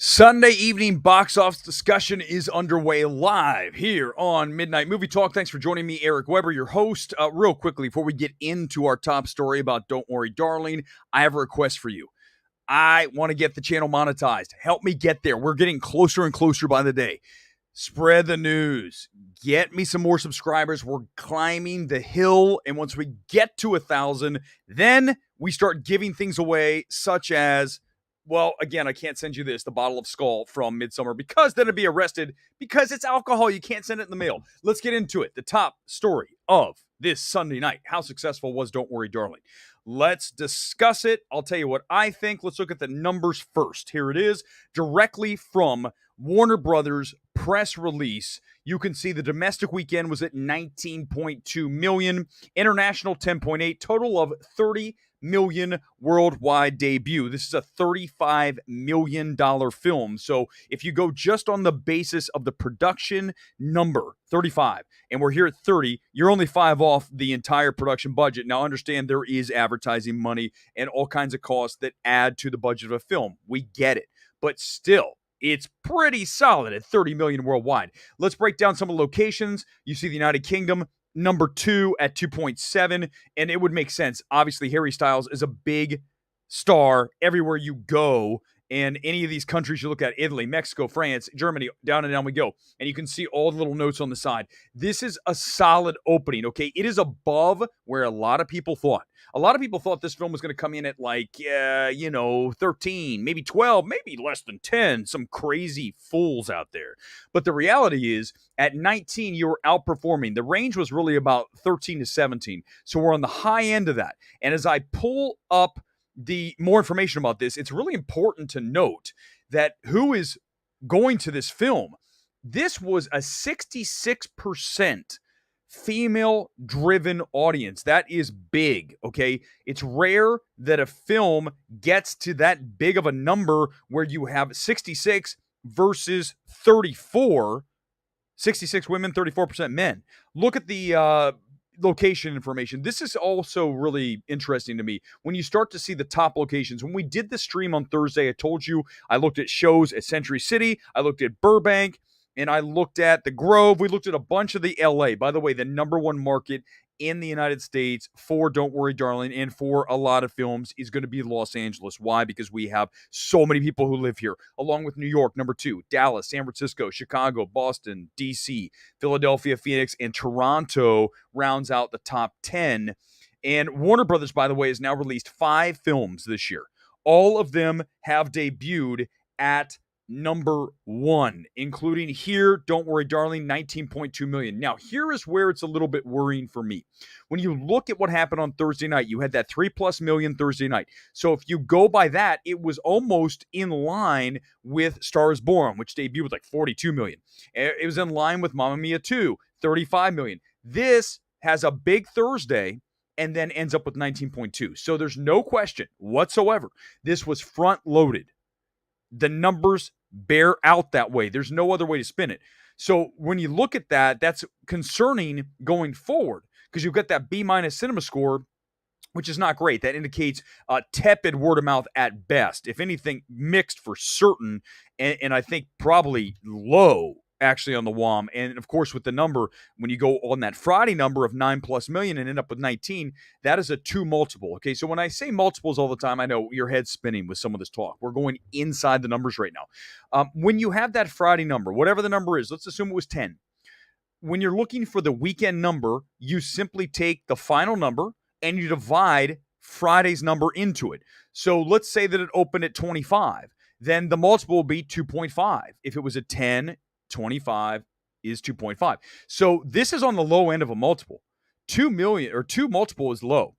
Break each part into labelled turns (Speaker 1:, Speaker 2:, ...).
Speaker 1: Sunday evening box office discussion is underway live here on Midnight Movie Talk. Thanks for joining me, Eric Weber, your host. Real quickly, before we get into our top story about Don't Worry, Darling, I have a request for you. I want to get the channel monetized. Help me get there. We're getting closer and closer by the day. Spread the news. Get me some more subscribers. We're climbing the hill. And once we get to 1,000, then we start giving things away, such as, well, again, I can't send you this, the bottle of Skull from Midsummer, because then it'd be arrested because it's alcohol. You can't send it in the mail. Let's get into it. The top story of this Sunday night. How successful was Don't Worry, Darling? Let's discuss it. I'll tell you what I think. Let's look at the numbers first. Here it is, directly from Warner Brothers press release. You can see the domestic weekend was at 19.2 million, international 10.8, total of 30 million worldwide debut. This is a $35 million film. So if you go just on the basis of the production number, 35, and we're here at 30, you're only 5 off the entire production budget. Now understand there is advertising money and all kinds of costs that add to the budget of a film. We get it. But still, it's pretty solid at 30 million worldwide. Let's break down some of the locations. You see the United Kingdom, number 2 at 2.7, and it would make sense. Obviously, Harry Styles is a big star everywhere you go, and any of these countries you look at, Italy, Mexico, France, Germany, down and down we go, and you can see all the little notes on the side. This is a solid opening, okay? It is above where a lot of people thought. A lot of people thought this film was going to come in at 13, maybe 12, maybe less than 10, some crazy fools out there. But the reality is, at 19, you were outperforming. The range was really about 13 to 17. So we're on the high end of that. And as I pull up the more information about this, it's really important to note that who is going to this film. This was a 66% female-driven audience. That is big, okay? It's rare that a film gets to that big of a number where you have 66 versus 34. 66 women, 34% men. Look at the location information. This is also really interesting to me. When you start to see the top locations, when we did the stream on Thursday, I told you I looked at shows at Century City, I looked at Burbank, and I looked at the Grove. We looked at a bunch of the LA. By the way, the number one market in the United States for Don't Worry, Darling, and for a lot of films is going to be Los Angeles. Why? Because we have so many people who live here, along with New York, number 2, Dallas, San Francisco, Chicago, Boston, DC, Philadelphia, Phoenix, and Toronto rounds out the top 10. And Warner Brothers, by the way, has now released 5 films this year. All of them have debuted at number 1, including here, Don't Worry, Darling, 19.2 million. Now, here is where it's a little bit worrying for me. When you look at what happened on Thursday night, you had that 3+ million Thursday night. So if you go by that, it was almost in line with Star is Born, which debuted with like 42 million. It was in line with Mamma Mia 2, 35 million. This has a big Thursday and then ends up with 19.2. So there's no question whatsoever. This was front loaded. The numbers bear out that way. There's no other way to spin it. So when you look at that, that's concerning going forward because you've got that B- cinema score, which is not great. That indicates tepid word of mouth at best. If anything, mixed for certain, and I think probably low actually on the WOM. And of course, with the number, when you go on that Friday number of 9+ million and end up with 19, that is a 2 multiple. Okay, so when I say multiples all the time, I know your head's spinning with some of this talk. We're going inside the numbers right now. When you have that Friday number, whatever the number is, let's assume it was 10. When you're looking for the weekend number, you simply take the final number and you divide Friday's number into it. So let's say that it opened at 25. Then the multiple will be 2.5. If it was a 10, 25 is 2.5. So this is on the low end of a multiple. 2 million or 2 multiple is low.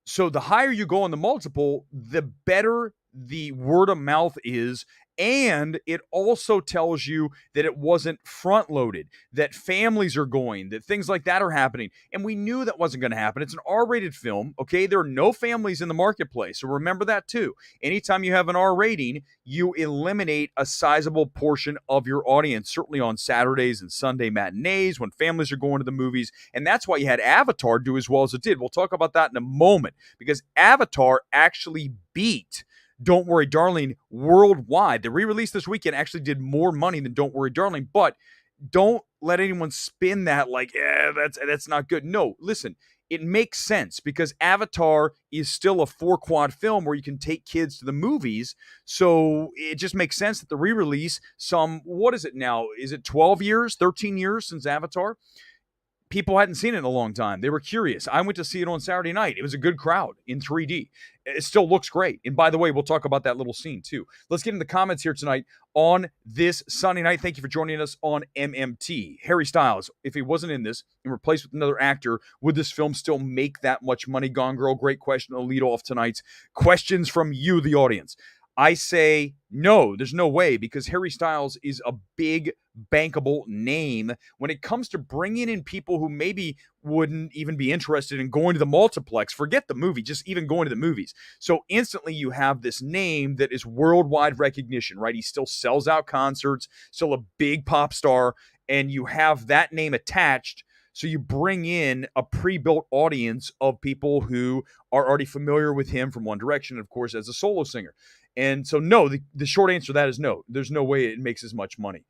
Speaker 1: So the higher you go on the multiple, the better the word of mouth is. And it also tells you that it wasn't front loaded, that families are going, that things like that are happening. And we knew that wasn't going to happen. It's an R-rated film. Okay. There are no families in the marketplace. So remember that too. Anytime you have an R rating, you eliminate a sizable portion of your audience, certainly on Saturdays and Sunday matinees when families are going to the movies. And that's why you had Avatar do as well as it did. We'll talk about that in a moment because Avatar actually beat Don't Worry Darling worldwide. The re-release this weekend actually did more money than Don't Worry Darling, but don't let anyone spin that like, yeah, that's not good. No, listen, it makes sense because Avatar is still a 4-quad film where you can take kids to the movies. So it just makes sense that the re-release, what is it now? Is it 12 years, 13 years since Avatar? People hadn't seen it in a long time. They were curious. I went to see it on Saturday night. It was a good crowd in 3D. It still looks great. And by the way, we'll talk about that little scene too. Let's get in the comments here tonight on this Sunday night. Thank you for joining us on MMT. Harry Styles, if he wasn't in this and replaced with another actor, would this film still make that much money? Gone Girl, great question to lead off tonight's questions from you, the audience. I say no, there's no way, because Harry Styles is a big, bankable name when it comes to bringing in people who maybe wouldn't even be interested in going to the multiplex. Forget the movie, just even going to the movies. So instantly you have this name that is worldwide recognition, right? He still sells out concerts, still a big pop star, and you have that name attached. So you bring in a pre-built audience of people who are already familiar with him from One Direction, of course, as a solo singer. And so, no, the short answer to that is no. There's no way it makes as much money.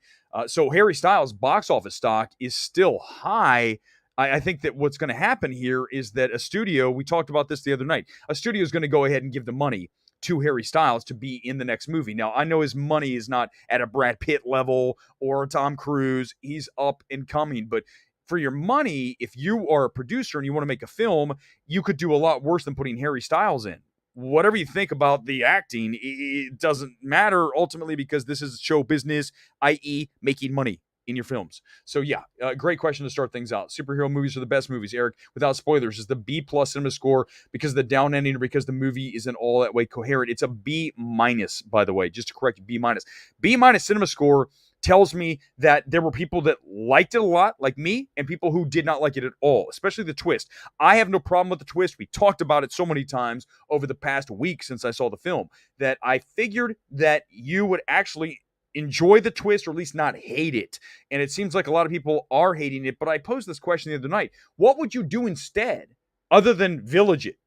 Speaker 1: So Harry Styles' box office stock is still high. I think that what's going to happen here is that a studio, we talked about this the other night, a studio is going to go ahead and give the money to Harry Styles to be in the next movie. Now, I know his money is not at a Brad Pitt level or a Tom Cruise. He's up and coming, but for your money, if you are a producer and you want to make a film, you could do a lot worse than putting Harry Styles in. Whatever you think about the acting, it doesn't matter ultimately, because this is show business, i.e. making money in your films. So yeah, great question to start things out. Superhero movies are the best movies, Eric. Without spoilers, is the B+ cinema score because of the down ending or because the movie isn't all that way coherent? It's a B-, by the way, just to correct you, B-. B- cinema score tells me that there were people that liked it a lot, like me, and people who did not like it at all, especially the twist. I have no problem with the twist. We talked about it so many times over the past week since I saw the film that I figured that you would actually enjoy the twist, or at least not hate it. And it seems like a lot of people are hating it, but I posed this question the other night. What would you do instead, other than village it?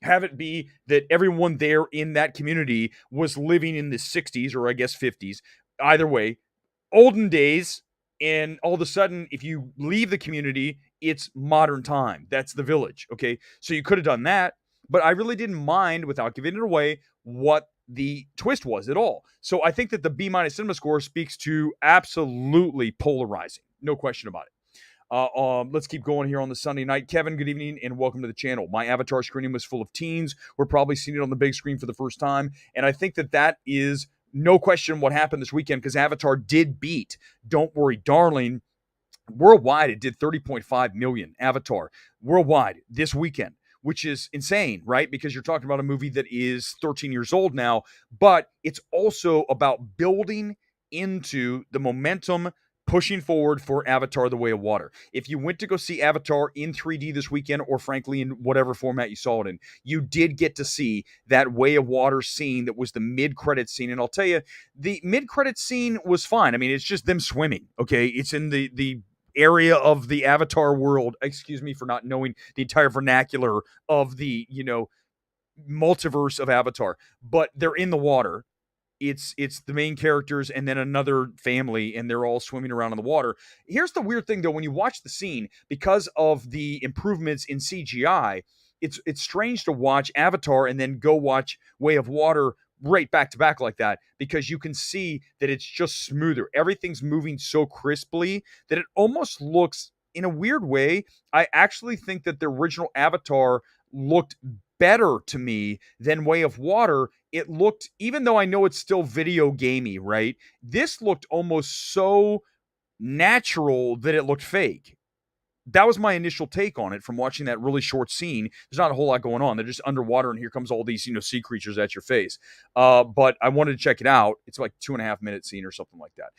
Speaker 1: Have it be that everyone there in that community was living in the 60s, or I guess 50s, either way, olden days, and all of a sudden, if you leave the community, it's modern time. That's the village, okay? So you could have done that, but I really didn't mind, without giving it away, what the twist was at all. So I think that the B- cinema score speaks to absolutely polarizing. No question about it. Let's keep going here on the Sunday night. Kevin, good evening and welcome to the channel. My Avatar screening was full of teens. We're probably seeing it on the big screen for the first time, and I think that that is no question what happened this weekend, because Avatar did beat Don't Worry Darling. Worldwide, it did 30.5 million. Avatar worldwide this weekend, which is insane, right? Because you're talking about a movie that is 13 years old now, but it's also about building into the momentum, pushing forward for Avatar: The Way of Water. If you went to go see Avatar in 3D this weekend, or frankly in whatever format you saw it in, you did get to see that Way of Water scene that was the mid-credit scene. And I'll tell you, the mid-credit scene was fine. I mean, it's just them swimming, okay? It's in the area of the Avatar world. Excuse me for not knowing the entire vernacular of the, multiverse of Avatar, but they're in the water. It's the main characters and then another family, and they're all swimming around in the water. Here's the weird thing, though. When you watch the scene, because of the improvements in CGI, it's strange to watch Avatar and then go watch Way of Water right back to back like that, because you can see that it's just smoother. Everything's moving so crisply that it almost looks, in a weird way, I actually think that the original Avatar looked better to me than Way of Water. It looked, even though I know it's still video gamey, right? This looked almost so natural that it looked fake. That was my initial take on it from watching that really short scene. There's not a whole lot going on. They're just underwater, and here comes all these, sea creatures at your face. But I wanted to check it out. It's like 2.5 minute scene or something like that.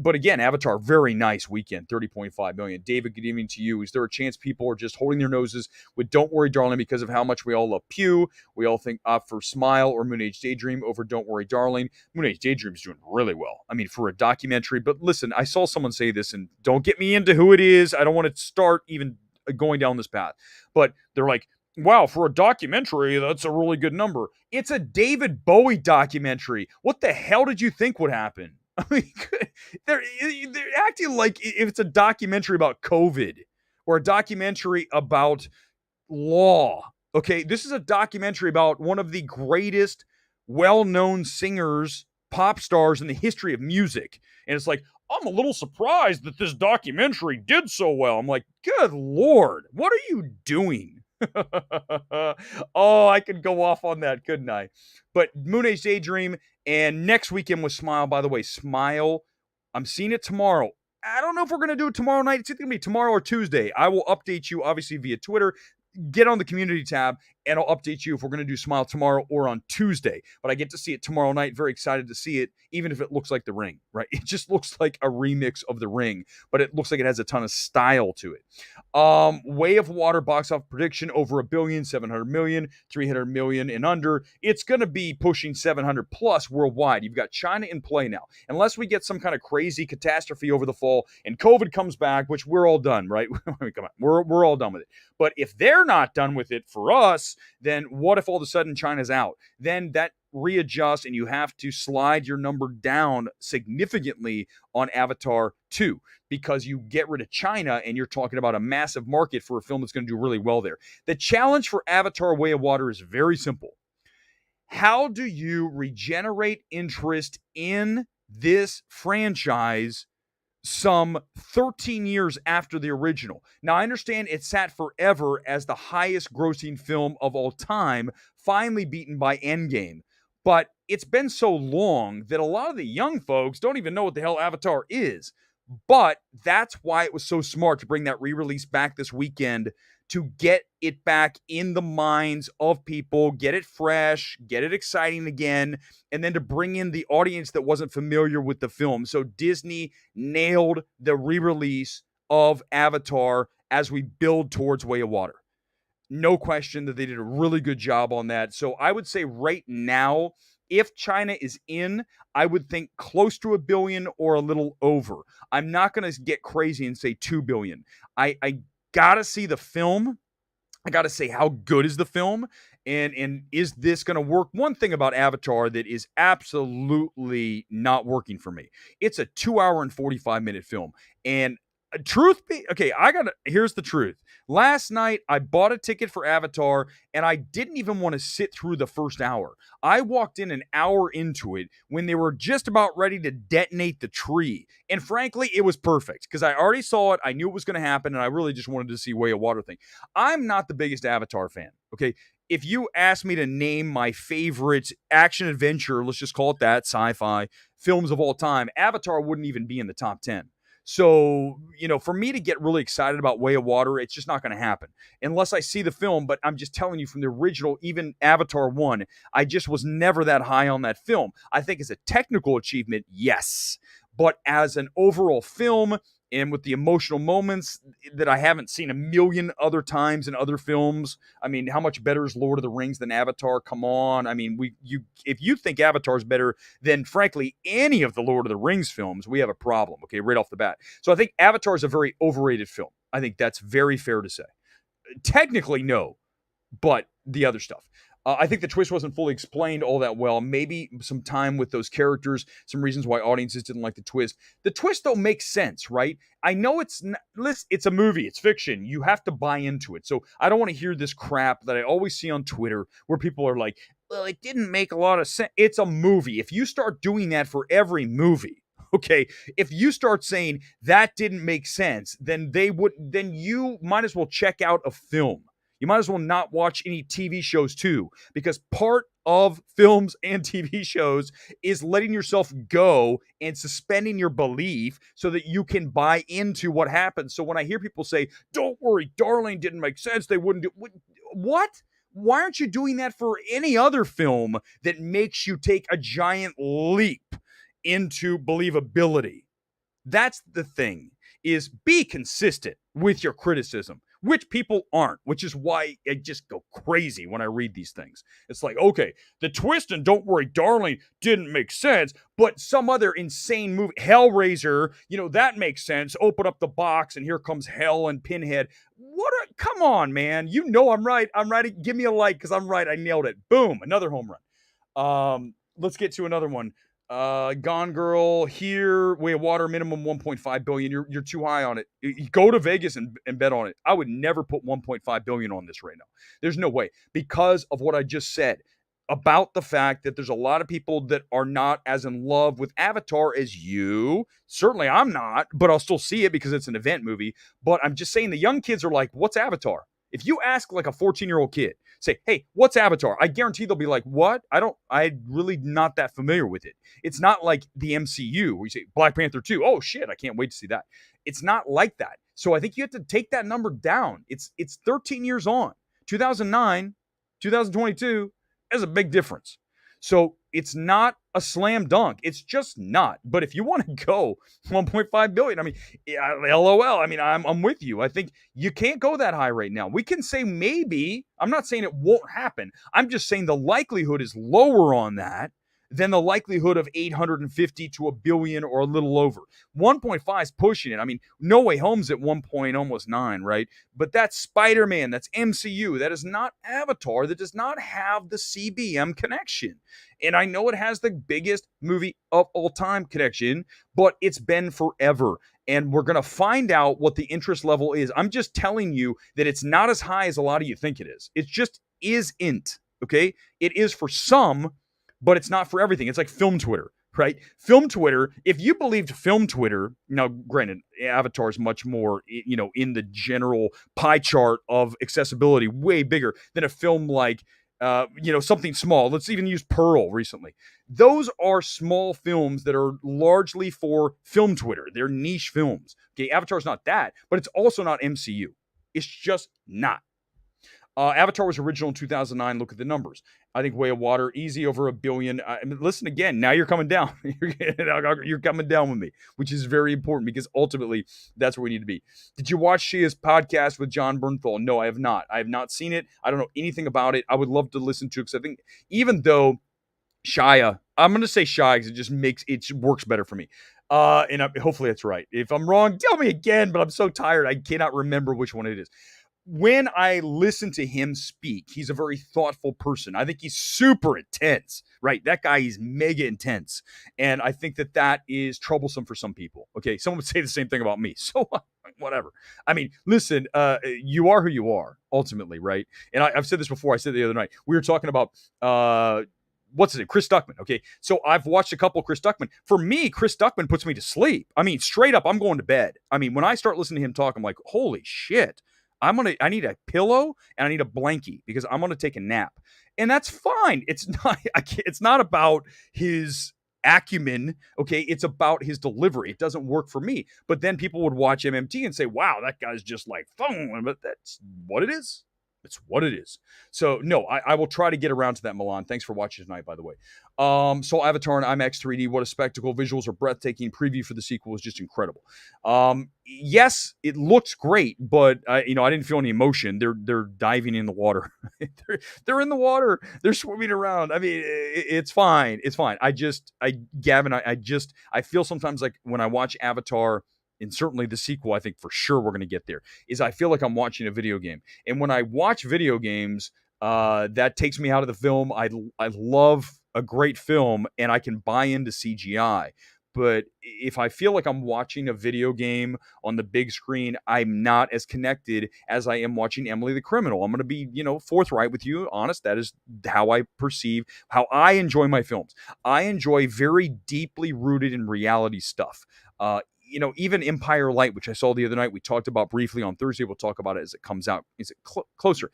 Speaker 1: But again, Avatar, very nice weekend, 30.5 million. David, good evening to you. Is there a chance people are just holding their noses with Don't Worry Darling because of how much we all love Pew? We all think for Smile or Moon Age Daydream over Don't Worry Darling. Moon Age Daydream is doing really well. I mean, for a documentary. But listen, I saw someone say this, and don't get me into who it is. I don't want to start even going down this path, but they're like, Wow, for a documentary, that's a really good number. It's a David Bowie documentary. What the hell did you think would happen? I mean, they're acting like if it's a documentary about COVID or a documentary about law. Okay, this is a documentary about one of the greatest well-known singers, pop stars in the history of music. And it's like, I'm a little surprised that this documentary did so well. I'm like, good Lord, what are you doing? Oh, I could go off on that, couldn't I? But Moon Age Daydream and next weekend with Smile. By the way, Smile, I'm seeing it tomorrow. I don't know if we're going to do it tomorrow night. It's either going to be tomorrow or Tuesday. I will update you, obviously, via Twitter. Get on the community tab and I'll update you if we're going to do Smile tomorrow or on Tuesday. But I get to see it tomorrow night. Very excited to see it, even if it looks like The Ring, right? It just looks like a remix of The Ring, but it looks like it has a ton of style to it. Way of Water box office prediction over a billion, 700 million, 300 million and under. It's going to be pushing 700 plus worldwide. You've got China in play now. Unless we get some kind of crazy catastrophe over the fall and COVID comes back, which we're all done, right? I mean, come on, we're all done with it. But if they're not done with it for us, then what if all of a sudden China's out? Then that readjusts and you have to slide your number down significantly on Avatar 2 because you get rid of China and you're talking about a massive market for a film that's going to do really well there. The challenge for Avatar Way of Water is very simple. How do you regenerate interest in this franchise some 13 years after the original? Now, I understand it sat forever as the highest grossing film of all time, finally beaten by Endgame. But it's been so long that a lot of the young folks don't even know what the hell Avatar is. But that's why it was so smart to bring that re-release back this weekend to get it back in the minds of people, get it fresh, get it exciting again, and then to bring in the audience that wasn't familiar with the film. So Disney nailed the re-release of Avatar as we build towards Way of Water. No question that they did a really good job on that. So I would say right now, if China is in, I would think close to a billion or a little over. I'm not going to get crazy and say 2 billion. I got to see the film. I got to say, how good is the film? And is this going to work? One thing about Avatar that is absolutely not working for me. It's a 2 hour and 45-minute film. And truth be, okay, here's the truth. Last night, I bought a ticket for Avatar, and I didn't even want to sit through the first hour. I walked in an hour into it when they were just about ready to detonate the tree. And frankly, it was perfect because I already saw it. I knew it was going to happen, and I really just wanted to see Way of Water thing. I'm not the biggest Avatar fan, okay? If you ask me to name my favorite action adventure, let's just call it that, sci-fi films of all time, Avatar wouldn't even be in the top 10. So, for me to get really excited about Way of Water, it's just not going to happen unless I see the film. But I'm just telling you from the original, even Avatar 1, I just was never that high on that film. I think as a technical achievement, yes. But as an overall film and with the emotional moments that I haven't seen a million other times in other films, I mean, how much better is Lord of the Rings than Avatar? Come on. I mean, if you think Avatar is better than, frankly, any of the Lord of the Rings films, we have a problem, okay, right off the bat. So I think Avatar is a very overrated film. I think that's very fair to say. Technically, no, but the other stuff. I think the twist wasn't fully explained all that well. Maybe some time with those characters, some reasons why audiences didn't like the twist. The twist, though, makes sense, right? I know it's a movie, it's fiction. You have to buy into it. So I don't want to hear this crap that I always see on Twitter where people are like, well, it didn't make a lot of sense. It's a movie. If you start doing that for every movie, okay, if you start saying that didn't make sense, then you might as well check out a film. You might as well not watch any TV shows too, because part of films and TV shows is letting yourself go and suspending your belief so that you can buy into what happens. So when I hear people say, don't worry, Darling didn't make sense, they wouldn't do what? Why aren't you doing that for any other film that makes you take a giant leap into believability? That's the thing, is be consistent with your criticism. which people aren't, which is why I just go crazy when I read these things. It's like, okay, the twist in Don't Worry, Darling didn't make sense, but some other insane movie, Hellraiser, that makes sense. Open up the box and here comes Hell and Pinhead. Come on, man. I'm right. I'm right. Give me a like because I'm right. I nailed it. Boom. Another home run. Let's get to another one. Gone Girl, Here, Way of Water, minimum 1.5 billion. You're too high on it. You go to Vegas and bet on it. I would never put 1.5 billion on this right now. There's no way, because of what I just said about the fact that there's a lot of people that are not as in love with Avatar as you. Certainly I'm not, but I'll still see it because it's an event movie. But I'm just saying the young kids are like, what's Avatar? If you ask like a 14-year-old kid, say, hey, what's Avatar? I guarantee they'll be like, what? I'm really not that familiar with it. It's not like the MCU where you say Black Panther 2. Oh shit, I can't wait to see that. It's not like that. So I think you have to take that number down. It's 13 years on. 2009, 2022, there's a big difference. So it's not a slam dunk. It's just not. But if you want to go 1.5 billion, I mean, LOL. I mean, I'm with you. I think you can't go that high right now. We can say maybe. I'm not saying it won't happen. I'm just saying the likelihood is lower on that than the likelihood of 850 to a billion or a little over. 1.5 is pushing it. I mean, No Way Home's at 1.9, right? But that's Spider-Man, that's MCU. That is not Avatar. That does not have the CBM connection. And I know it has the biggest movie of all time connection, but it's been forever. And we're going to find out what the interest level is. I'm just telling you that it's not as high as a lot of you think it is. It just isn't, okay? It is for some, but it's not for everything. It's like film Twitter, right? Film Twitter, if you believed film Twitter, now granted, Avatar is much more, in the general pie chart of accessibility, way bigger than a film like, something small. Let's even use Pearl recently. Those are small films that are largely for film Twitter. They're niche films. Okay, Avatar's not that, but it's also not MCU. It's just not. Avatar was original in 2009. Look at the numbers. I think Way of Water, easy over a billion. Listen again. Now you're coming down. You're coming down with me, which is very important because ultimately that's where we need to be. Did you watch Shia's podcast with John Bernthal? No, I have not. I have not seen it. I don't know anything about it. I would love to listen to it because I think even though Shia, I'm going to say Shia because it works better for me. Hopefully that's right. If I'm wrong, tell me again, but I'm so tired. I cannot remember which one it is. When I listen to him speak, he's a very thoughtful person. I think he's super intense, right? That guy is mega intense. And I think that is troublesome for some people. Okay, someone would say the same thing about me. So whatever. I mean, listen, you are who you are, ultimately, right? And I've said this before. I said it the other night. We were talking about what's his name? Chris Duckman. Okay. So I've watched a couple of Chris Duckman. For me, Chris Duckman puts me to sleep. I mean, straight up, I'm going to bed. I mean, when I start listening to him talk, I'm like, holy shit. I need a pillow and I need a blankie because I'm going to take a nap. And that's fine. It's not about his acumen. Okay. It's about his delivery. It doesn't work for me. But then people would watch MMT and say, wow, that guy's just like, phone. But that's what it is. It's what it is. So no, I will try to get around to that, Milan. Thanks for watching tonight, by the way. So Avatar in IMAX 3D, what a spectacle. Visuals are breathtaking. Preview for the sequel is just incredible. Yes, it looks great, but I didn't feel any emotion. They're diving in the water. they're in the water. They're swimming around. I mean, it's fine. It's fine. I feel sometimes like when I watch Avatar, and certainly the sequel, I think for sure we're going to get there, is I feel like I'm watching a video game. And when I watch video games, that takes me out of the film. I love a great film, and I can buy into CGI. But if I feel like I'm watching a video game on the big screen, I'm not as connected as I am watching Emily the Criminal. I'm going to be, forthright with you, honest. That is how I perceive, how I enjoy my films. I enjoy very deeply rooted in reality stuff. Even Empire Light, which I saw the other night, we talked about briefly on Thursday. We'll talk about it as it comes out. Is it closer?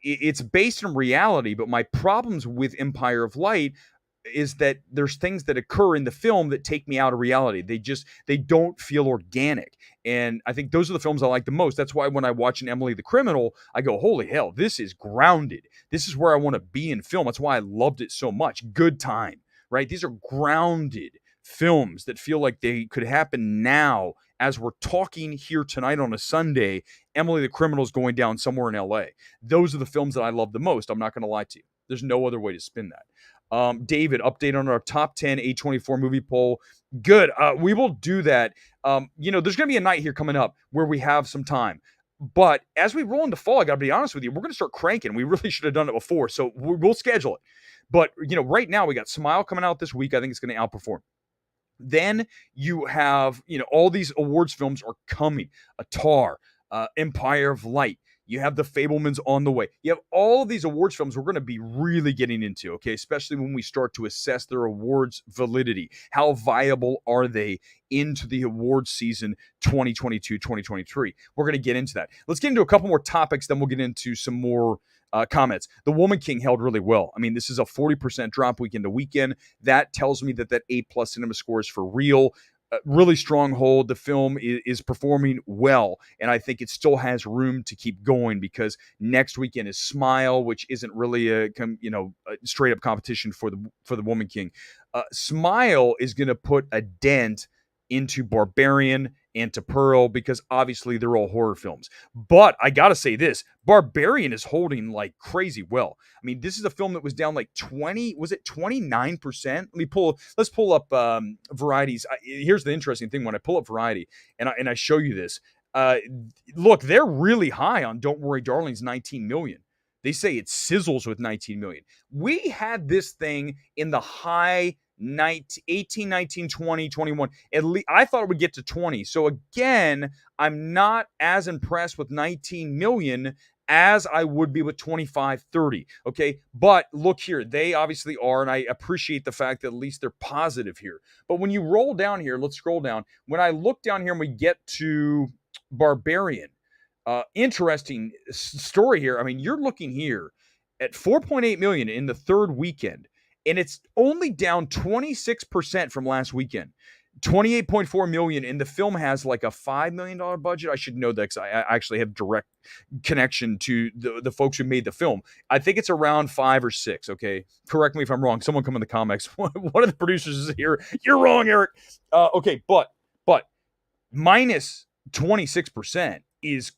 Speaker 1: It's based in reality, but my problems with Empire of Light is that there's things that occur in the film that take me out of reality. They don't feel organic. And I think those are the films I like the most. That's why when I watch an Emily the Criminal, I go, holy hell, this is grounded. This is where I want to be in film. That's why I loved it so much. Good Time, right? These are grounded films that feel like they could happen now as we're talking here tonight on a Sunday. Emily the Criminal is going down somewhere in LA. Those are the films that I love the most. I'm not going to lie to you. There's no other way to spin that. David, update on our top 10 A24 movie poll. Good. We will do that. There's going to be a night here coming up where we have some time. But as we roll into fall, I got to be honest with you, we're going to start cranking. We really should have done it before. So we'll schedule it. But, right now we got Smile coming out this week. I think it's going to outperform. Then you have, all these awards films are coming. Atar, Empire of Light. You have The Fabelmans on the way. You have all of these awards films we're going to be really getting into, okay? Especially when we start to assess their awards validity. How viable are they into the awards season 2022, 2023? We're going to get into that. Let's get into a couple more topics, then we'll get into some more comments. The Woman King held really well. I mean, this is a 40% drop weekend to weekend. That tells me that A+ cinema score is for real. Really strong hold. The film is performing well, and I think it still has room to keep going because next weekend is Smile, which isn't really a straight up competition for the Woman King. Smile is going to put a dent into Barbarian and to Pearl because obviously they're all horror films. But I gotta say this, Barbarian is holding like crazy well. I mean, this is a film that was down like 29%? Let's pull up Variety's. Here's the interesting thing when I pull up Variety and I show you this. Look, they're really high on Don't Worry Darling's 19 million. They say it sizzles with 19 million. We had this thing in the high 18, 19, 20, 21. At least I thought it would get to 20. So again, I'm not as impressed with 19 million as I would be with 25, 30. Okay. But look here, they obviously are. And I appreciate the fact that at least they're positive here. But when you roll down here, let's scroll down. When I look down here and we get to Barbarian, interesting story here. I mean, you're looking here at 4.8 million in the third weekend. And it's only down 26% from last weekend. 28.4 million, and the film has like a $5 million budget. I should know that because I actually have direct connection to the folks who made the film. I think it's around 5 or 6, okay? Correct me if I'm wrong. Someone come in the comments. One of the producers is here. You're wrong, Eric. Okay, but minus 26% is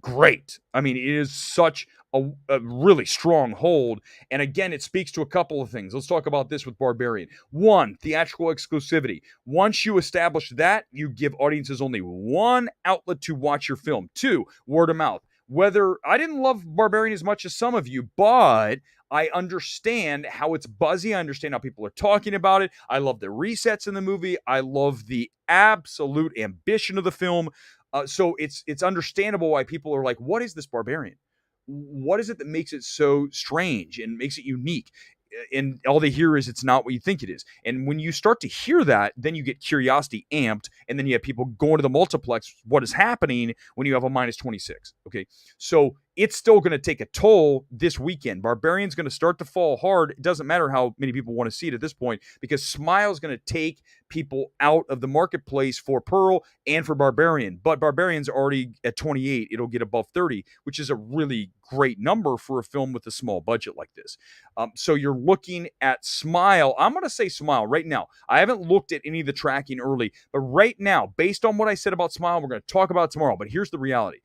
Speaker 1: great. I mean, it is such a really strong hold. And again, it speaks to a couple of things. Let's talk about this with Barbarian. One, theatrical exclusivity. Once you establish that, you give audiences only one outlet to watch your film. Two, word of mouth. Whether I didn't love Barbarian as much as some of you, but I understand how it's buzzy. I understand how people are talking about it. I love the resets in the movie. I love the absolute ambition of the film. So it's understandable why people are like, what is this Barbarian? What is it that makes it so strange and makes it unique? And all they hear is it's not what you think it is. And when you start to hear that, then you get curiosity amped, and then you have people going to the multiplex. What is happening when you have a minus 26? Okay, so it's still going to take a toll this weekend. Barbarian's going to start to fall hard. It doesn't matter how many people want to see it at this point because Smile's going to take people out of the marketplace for Pearl and for Barbarian. But Barbarian's already at 28. It'll get above 30, which is a really great number for a film with a small budget like this. So you're looking at Smile. I'm going to say Smile right now. I haven't looked at any of the tracking early, but right now, based on what I said about Smile, we're going to talk about it tomorrow. But here's the reality.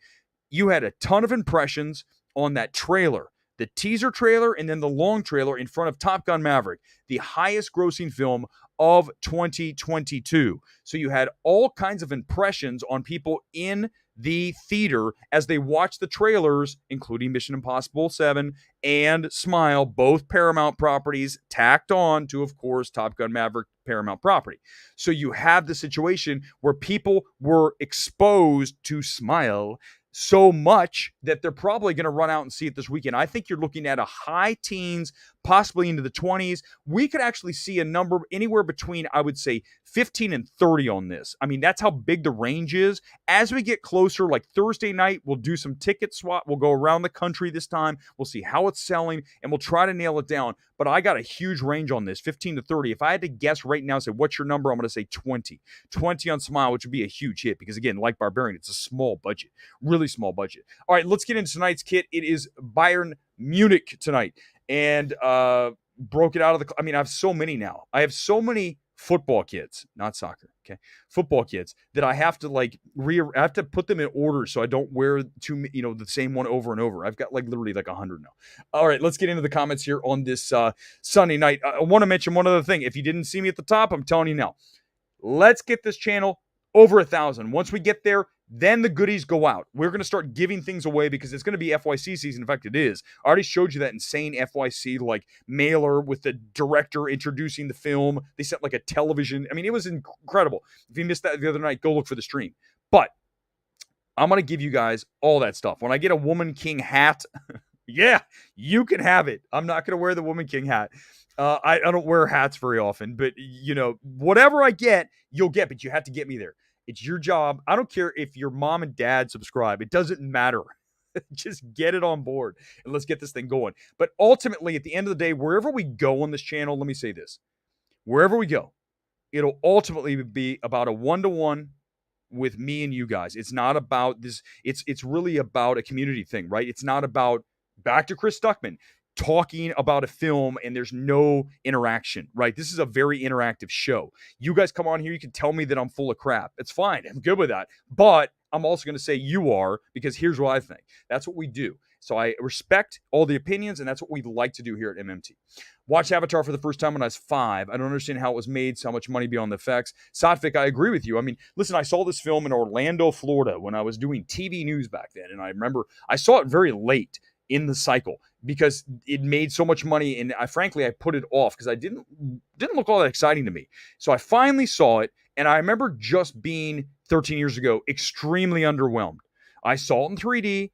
Speaker 1: You had a ton of impressions on that trailer, the teaser trailer, and then the long trailer in front of Top Gun Maverick, the highest grossing film of 2022. So you had all kinds of impressions on people in the theater as they watched the trailers, including Mission Impossible 7 and Smile, both Paramount properties tacked on to, of course, Top Gun Maverick, Paramount property. So you have the situation where people were exposed to Smile so much that they're probably going to run out and see it this weekend. I think you're looking at a high teens, possibly into the 20s. We could actually see a number anywhere between, I would say, 15 and 30 on this. I mean, that's how big the range is. As we get closer, like Thursday night, we'll do some ticket swap. We'll go around the country this time. We'll see how it's selling, and we'll try to nail it down. But I got a huge range on this, 15 to 30. If I had to guess right now, say, what's your number? I'm going to say 20. 20 on Smile, which would be a huge hit because, again, like Barbarian, it's a small budget, really small budget. All right, let's get into tonight's kit. It is Bayern Munich tonight. And broke it out of the... I mean, I have so many now. I have so many football kids, not soccer. Okay. Football kids that I have to like I have to put them in order so I don't wear the same one over and over. I've got like literally like 100 now. All right, let's get into the comments here on this Sunday night. I want to mention one other thing. If you didn't see me at the top, I'm telling you now. Let's get this channel over 1,000. Once we get there, then the goodies go out. We're going to start giving things away because it's going to be FYC season. In fact, it is. I already showed you that insane FYC like mailer with the director introducing the film. They sent like a television. I mean, it was incredible. If you missed that the other night, go look for the stream. But I'm going to give you guys all that stuff. When I get a Woman King hat, yeah, you can have it. I'm not going to wear the Woman King hat. I don't wear hats very often, but whatever I get, you'll get, but you have to get me there. It's your job. I don't care if your mom and dad subscribe. It doesn't matter. Just get it on board and let's get this thing going. But ultimately, at the end of the day, wherever we go on this channel, let me say this. Wherever we go, it'll ultimately be about a one-to-one with me and you guys. It's not about this. It's really about a community thing, right? It's not about, back to Chris Stuckman, talking about a film and there's no interaction, right? This is a very interactive show. You guys come on here, you can tell me that I'm full of crap. It's fine. I'm good with that. But I'm also going to say you are, because here's what I think. That's what we do. So I respect all the opinions, and that's what we like to do here at MMT. Watched Avatar for the first time when I was 5. I don't understand how it was made, so much money beyond the effects. Satvik, I agree with you. I mean, listen, I saw this film in Orlando, Florida when I was doing TV news back then, and I remember I saw it very late in the cycle because it made so much money, and I put it off because I didn't look all that exciting to me. So I finally saw it, and I remember just being 13 years ago extremely underwhelmed. I saw it in 3D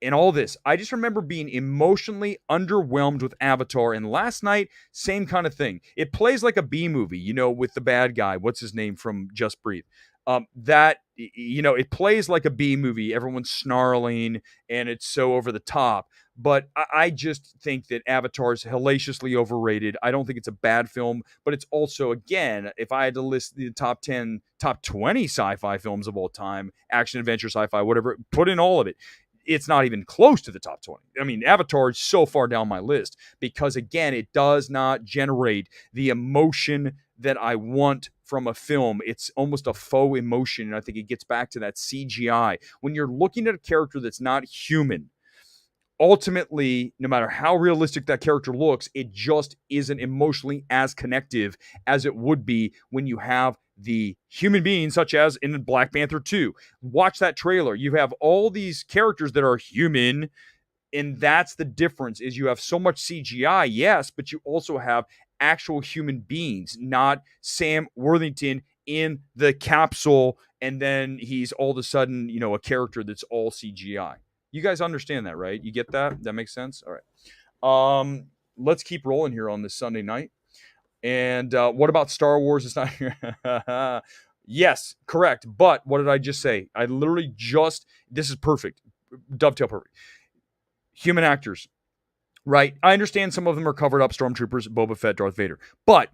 Speaker 1: and all this. I just remember being emotionally underwhelmed with Avatar, and last night, same kind of thing. It plays like a B movie, with the bad guy. What's his name from Just Breathe? It plays like a B movie. Everyone's snarling and it's so over the top. But I just think that Avatar is hellaciously overrated. I don't think it's a bad film, but it's also, again, if I had to list the top 10, top 20 sci-fi films of all time, action, adventure, sci-fi, whatever, put in all of it, it's not even close to the top 20. I mean, Avatar is so far down my list because, again, it does not generate the emotion that I want from a film. It's almost a faux emotion, and I think it gets back to that CGI. When you're looking at a character that's not human, ultimately, no matter how realistic that character looks, it just isn't emotionally as connective as it would be when you have the human beings, such as in Black Panther 2. Watch that trailer. You have all these characters that are human, and that's the difference, is you have so much CGI, yes, but you also have actual human beings, not Sam Worthington in the capsule, and then he's all of a sudden, a character that's all CGI. You guys understand that, right? You get that? That makes sense? All right. Let's keep rolling here on this Sunday night. And what about Star Wars? It's not here. Yes, correct. But what did I just say? I literally this is perfect. Dovetail perfect. Human actors, right? I understand some of them are covered up, Stormtroopers, Boba Fett, Darth Vader. But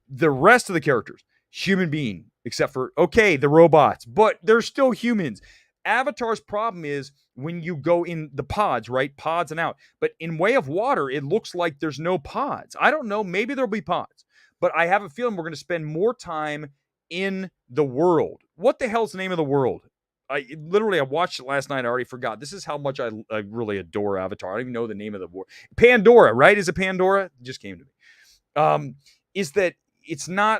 Speaker 1: the rest of the characters, human being, except for, the robots, but they're still humans. Avatar's problem is when you go in the pods, right? Pods and out. But in Way of Water, it looks like there's no pods. I don't know. Maybe there'll be pods. But I have a feeling we're going to spend more time in the world. What the hell's the name of the world? I watched it last night. I already forgot. This is how much I really adore Avatar. I don't even know the name of the world. Pandora, right? Is it Pandora? It just came to me. Is that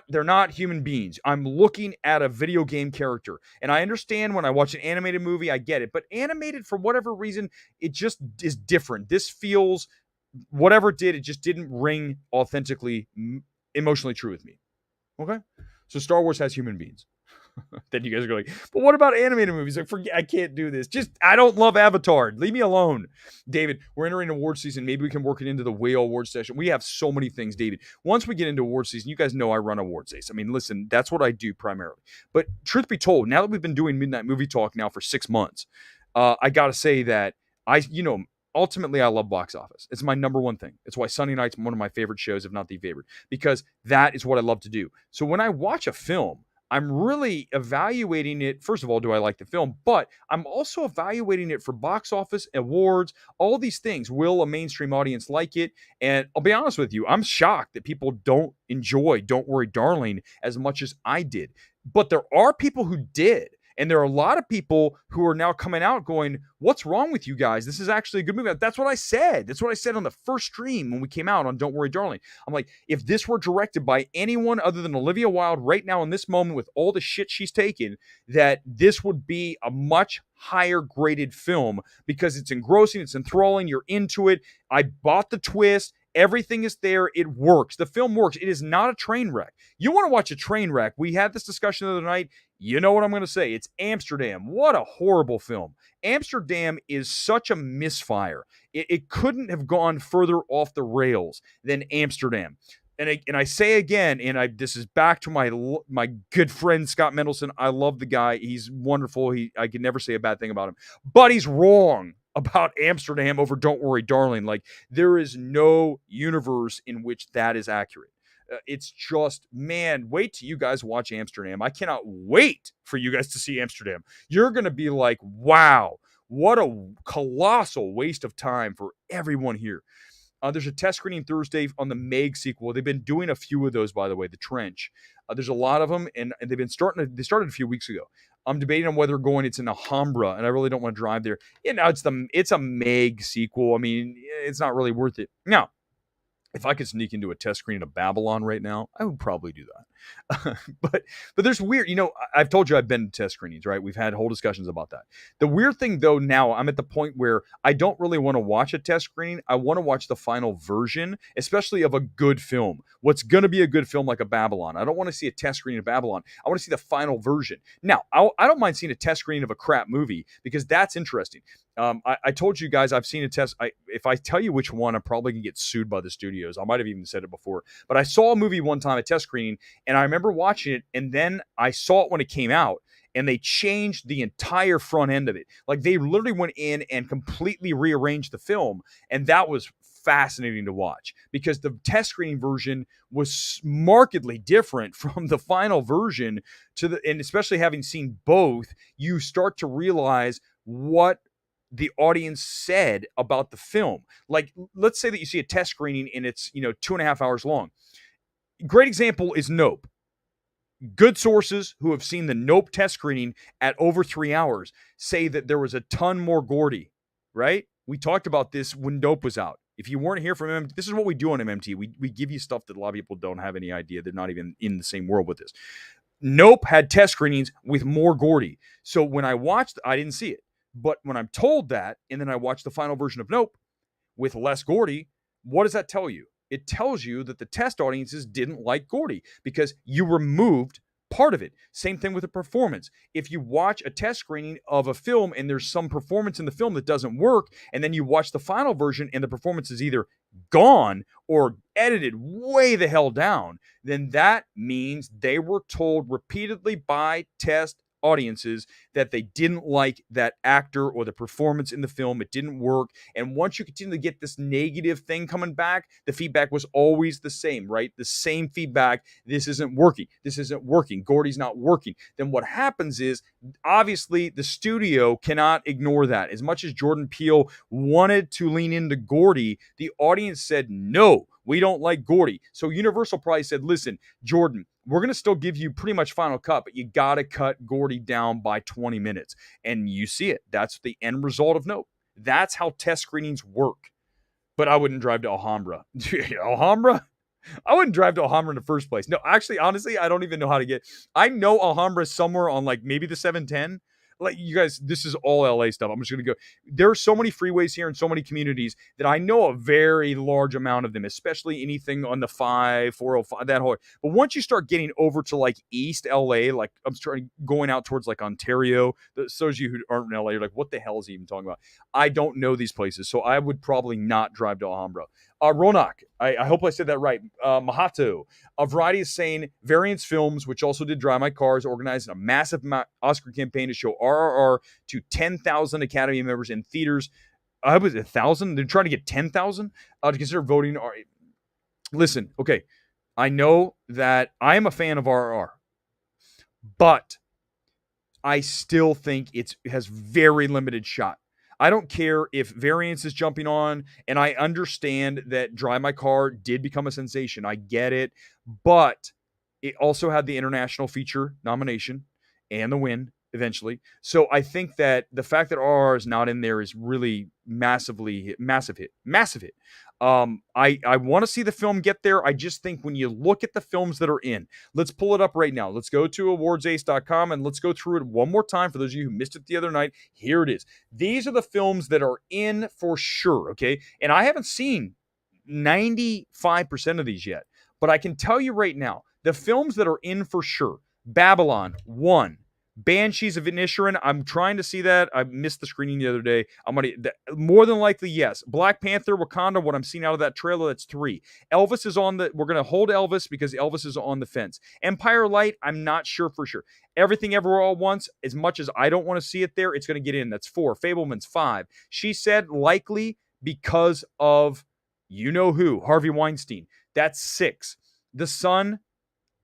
Speaker 1: they're not human beings. I'm looking at a video game character. And I understand when I watch an animated movie, I get it. But animated, for whatever reason, it just is different. This feels, whatever it did, it just didn't ring authentically, emotionally true with me. Okay? So Star Wars has human beings. Then you guys are going, but what about animated movies? I can't do this. I don't love Avatar. Leave me alone. David, we're entering award season. Maybe we can work it into the Whale Award session. We have so many things, David. Once we get into award season, you guys know I run awards days. I mean, listen, that's what I do primarily. But truth be told, now that we've been doing Midnight Movie Talk now for 6 months, I got to say that ultimately I love box office. It's my number one thing. It's why Sunday night's one of my favorite shows, if not the favorite, because that is what I love to do. So when I watch a film, I'm really evaluating it. First of all, do I like the film? But I'm also evaluating it for box office, awards, all these things. Will a mainstream audience like it? And I'll be honest with you, I'm shocked that people don't enjoy Don't Worry, Darling as much as I did. But there are people who did. And there are a lot of people who are now coming out going, what's wrong with you guys? This is actually a good movie. That's what I said. That's what I said on the first stream when we came out on Don't Worry, Darling. I'm like, if this were directed by anyone other than Olivia Wilde right now in this moment with all the shit she's taken, that this would be a much higher graded film because it's engrossing, it's enthralling, you're into it. I bought the twist. Everything is there. It works. The film works. It is not a train wreck. You want to watch a train wreck? We had this discussion the other night. You know what I'm going to say. It's Amsterdam. What a horrible film. Amsterdam is such a misfire. It couldn't have gone further off the rails than Amsterdam. And I say again, and this is back to my good friend Scott Mendelson. I love the guy. He's wonderful. I can never say a bad thing about him. But he's wrong about Amsterdam over Don't Worry, Darling. Like, there is no universe in which that is accurate. It's just, man, wait till you guys watch Amsterdam. I cannot wait for you guys to see Amsterdam. You're going to be like, wow, what a colossal waste of time for everyone here. There's a test screening Thursday on the Meg sequel. They've been doing a few of those, by the way, The Trench. There's a lot of them, and they started a few weeks ago. I'm debating on whether it's in Alhambra, and I really don't want to drive there. It's a Meg sequel. I mean, it's not really worth it. Now, if I could sneak into a test screening of Babylon right now, I would probably do that. but there's weird, I've told you I've been to test screenings, right? We've had whole discussions about that. The weird thing though, now I'm at the point where I don't really want to watch a test screening. I want to watch the final version, especially of a good film. What's going to be a good film like a Babylon? I don't want to see a test screening of Babylon. I want to see the final version. Now, I don't mind seeing a test screening of a crap movie because that's interesting. I told you guys I've seen a test. If I tell you which one, I'm probably going to get sued by the studios. I might have even said it before. But I saw a movie one time, a test screening, and I remember watching it, and then I saw it when it came out, and they changed the entire front end of it. Like, they literally went in and completely rearranged the film, and that was fascinating to watch because the test screening version was markedly different from the final version and especially having seen both, you start to realize what the audience said about the film. Like, let's say that you see a test screening and it's 2.5 hours long. Great example is Nope. Good sources who have seen the Nope test screening at over 3 hours say that there was a ton more Gordy, right? We talked about this when Nope was out. If you weren't here from MMT, this is what we do on MMT. We give you stuff that a lot of people don't have any idea. They're not even in the same world with this. Nope had test screenings with more Gordy. So when I watched, I didn't see it. But when I'm told that, and then I watch the final version of Nope with less Gordy, what does that tell you? It tells you that the test audiences didn't like Gordy because you removed part of it. Same thing with the performance. If you watch a test screening of a film and there's some performance in the film that doesn't work, and then you watch the final version and the performance is either gone or edited way the hell down, then that means they were told repeatedly by test audiences that they didn't like that actor or the performance in the film. It didn't work. And once you continue to get this negative thing coming back, the feedback was always the same, right? The same feedback. This isn't working. This isn't working. Gordy's not working. Then what happens is, obviously, the studio cannot ignore that. As much as Jordan Peele wanted to lean into Gordy, the audience said, no, we don't like Gordy. So Universal probably said, listen, Jordan, we're going to still give you pretty much final cut, but you got to cut Gordy down by 20 minutes. And you see it. That's the end result of Nope. That's how test screenings work. But I wouldn't drive to Alhambra. Alhambra? I wouldn't drive to Alhambra in the first place. No, actually, honestly, I don't even know how to get. I know Alhambra is somewhere on like maybe the 710. Like, you guys, this is all LA stuff. I'm just going to go. There are so many freeways here and so many communities that I know a very large amount of them, especially anything on the 405, that whole. But once you start getting over to like East LA, like I'm starting going out towards like Ontario, those of you who aren't in LA, you're like, what the hell is he even talking about? I don't know these places, so I would probably not drive to Alhambra. Ronak, I hope I said that right. Mahato, a variety is saying Variance Films, which also did Drive My Cars, organized a massive Oscar campaign to show RRR to 10,000 Academy members in theaters. I was 1,000. They're trying to get 10,000 to consider voting. Listen, okay, I know that I am a fan of RRR. but I still think it has very limited shot. I don't care if Variance is jumping on, and I understand that Drive My Car did become a sensation. I get it, but it also had the international feature nomination and the win eventually. So I think that the fact that RR is not in there is really massive hit. I want to see the film get there. I just think when you look at the films that are in, let's pull it up right now. Let's go to awardsace.com and let's go through it one more time. For those of you who missed it the other night, here it is. These are the films that are in for sure, okay? And I haven't seen 95% of these yet, but I can tell you right now, the films that are in for sure: Babylon, 1. Banshees of Inisherin, I'm trying to see that. I missed the screening the other day. More than likely, yes. Black Panther, Wakanda, what I'm seeing out of that trailer, that's 3. Elvis is we're going to hold Elvis because Elvis is on the fence. Empire Light, I'm not sure for sure. Everything Everywhere All at Once, as much as I don't want to see it there, it's going to get in. That's 4. Fableman's 5. She Said, likely because of you know who, Harvey Weinstein. That's 6. The Sun,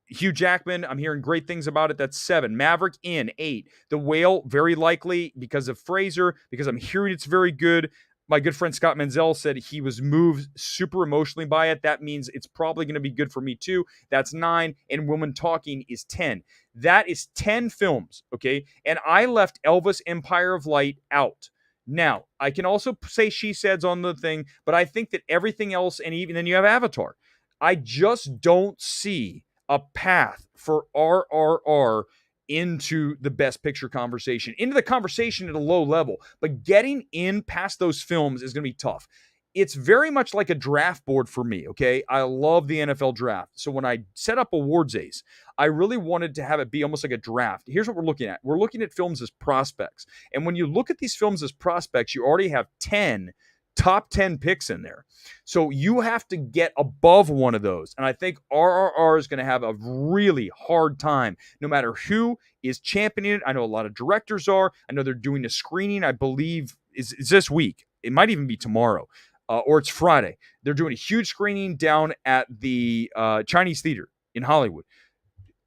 Speaker 1: Hugh Jackman, I'm hearing great things about it. That's 7. Maverick, in 8. The Whale, very likely because of Fraser, because I'm hearing it's very good. My good friend Scott Menzel said he was moved super emotionally by it. That means it's probably going to be good for me too. That's 9. And Woman Talking is 10. That is 10 films, okay? And I left Elvis Empire of Light out. Now, I can also say She Said's on the thing, but I think that everything else, and even then you have Avatar. I just don't see a path for RRR into the best picture conversation, into the conversation at a low level. But getting in past those films is going to be tough. It's very much like a draft board for me, okay? I love the NFL draft. So when I set up Awards Ace, I really wanted to have it be almost like a draft. Here's what we're looking at. We're looking at films as prospects. And when you look at these films as prospects, you already have 10 top 10 picks in there. So you have to get above one of those. And I think RRR is going to have a really hard time, no matter who is championing it. I know a lot of directors are. I know they're doing a screening, I believe, is this week. It might even be tomorrow, or it's Friday. They're doing a huge screening down at the Chinese Theater in Hollywood.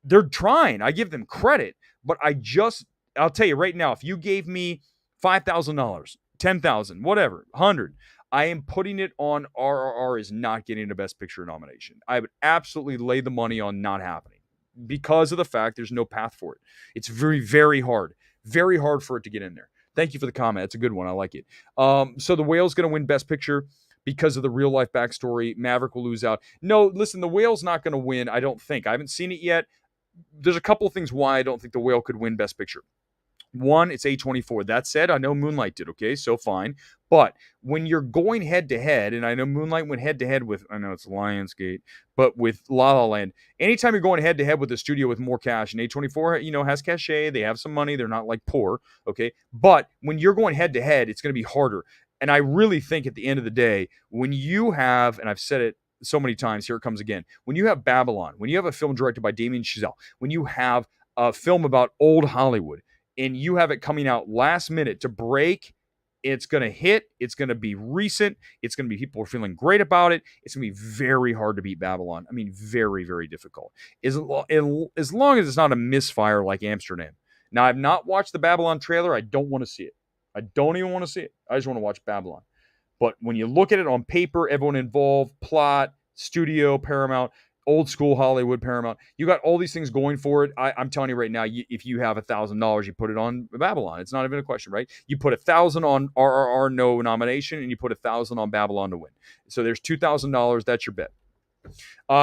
Speaker 1: They're trying. I give them credit. But I'll tell you right now, if you gave me $5,000, 10,000, whatever, 100, I am putting it on RRR is not getting a Best Picture nomination. I would absolutely lay the money on not happening because of the fact there's no path for it. It's very, very hard for it to get in there. Thank you for the comment. It's a good one. I like it. So The Whale's going to win Best Picture because of the real life backstory. Maverick will lose out. No, listen, The Whale's not going to win, I don't think. I haven't seen it yet. There's a couple of things why I don't think The Whale could win Best Picture. 1, it's A24. That said, I know Moonlight did, okay? So fine. But when you're going head-to-head, and I know Moonlight went head-to-head with, I know it's Lionsgate, but with La La Land, anytime you're going head-to-head with a studio with more cash, and A24, has cachet, they have some money, they're not like poor, okay? But when you're going head-to-head, it's going to be harder. And I really think at the end of the day, when you have, and I've said it so many times, here it comes again, when you have Babylon, when you have a film directed by Damien Chazelle, when you have a film about old Hollywood, and you have it coming out last minute to break, it's going to hit. It's going to be recent. It's going to be people are feeling great about it. It's going to be very hard to beat Babylon. I mean, very, very difficult. As long as it's not a misfire like Amsterdam. Now, I've not watched the Babylon trailer. I don't want to see it. I don't even want to see it. I just want to watch Babylon. But when you look at it on paper, everyone involved, plot, studio, Paramount, old school Hollywood, Paramount. You got all these things going for it. I'm telling you right now, if you have $1,000, you put it on Babylon. It's not even a question, right? You put 1,000 on RRR, no nomination, and you put 1,000 on Babylon to win. So there's $2,000. That's your bet.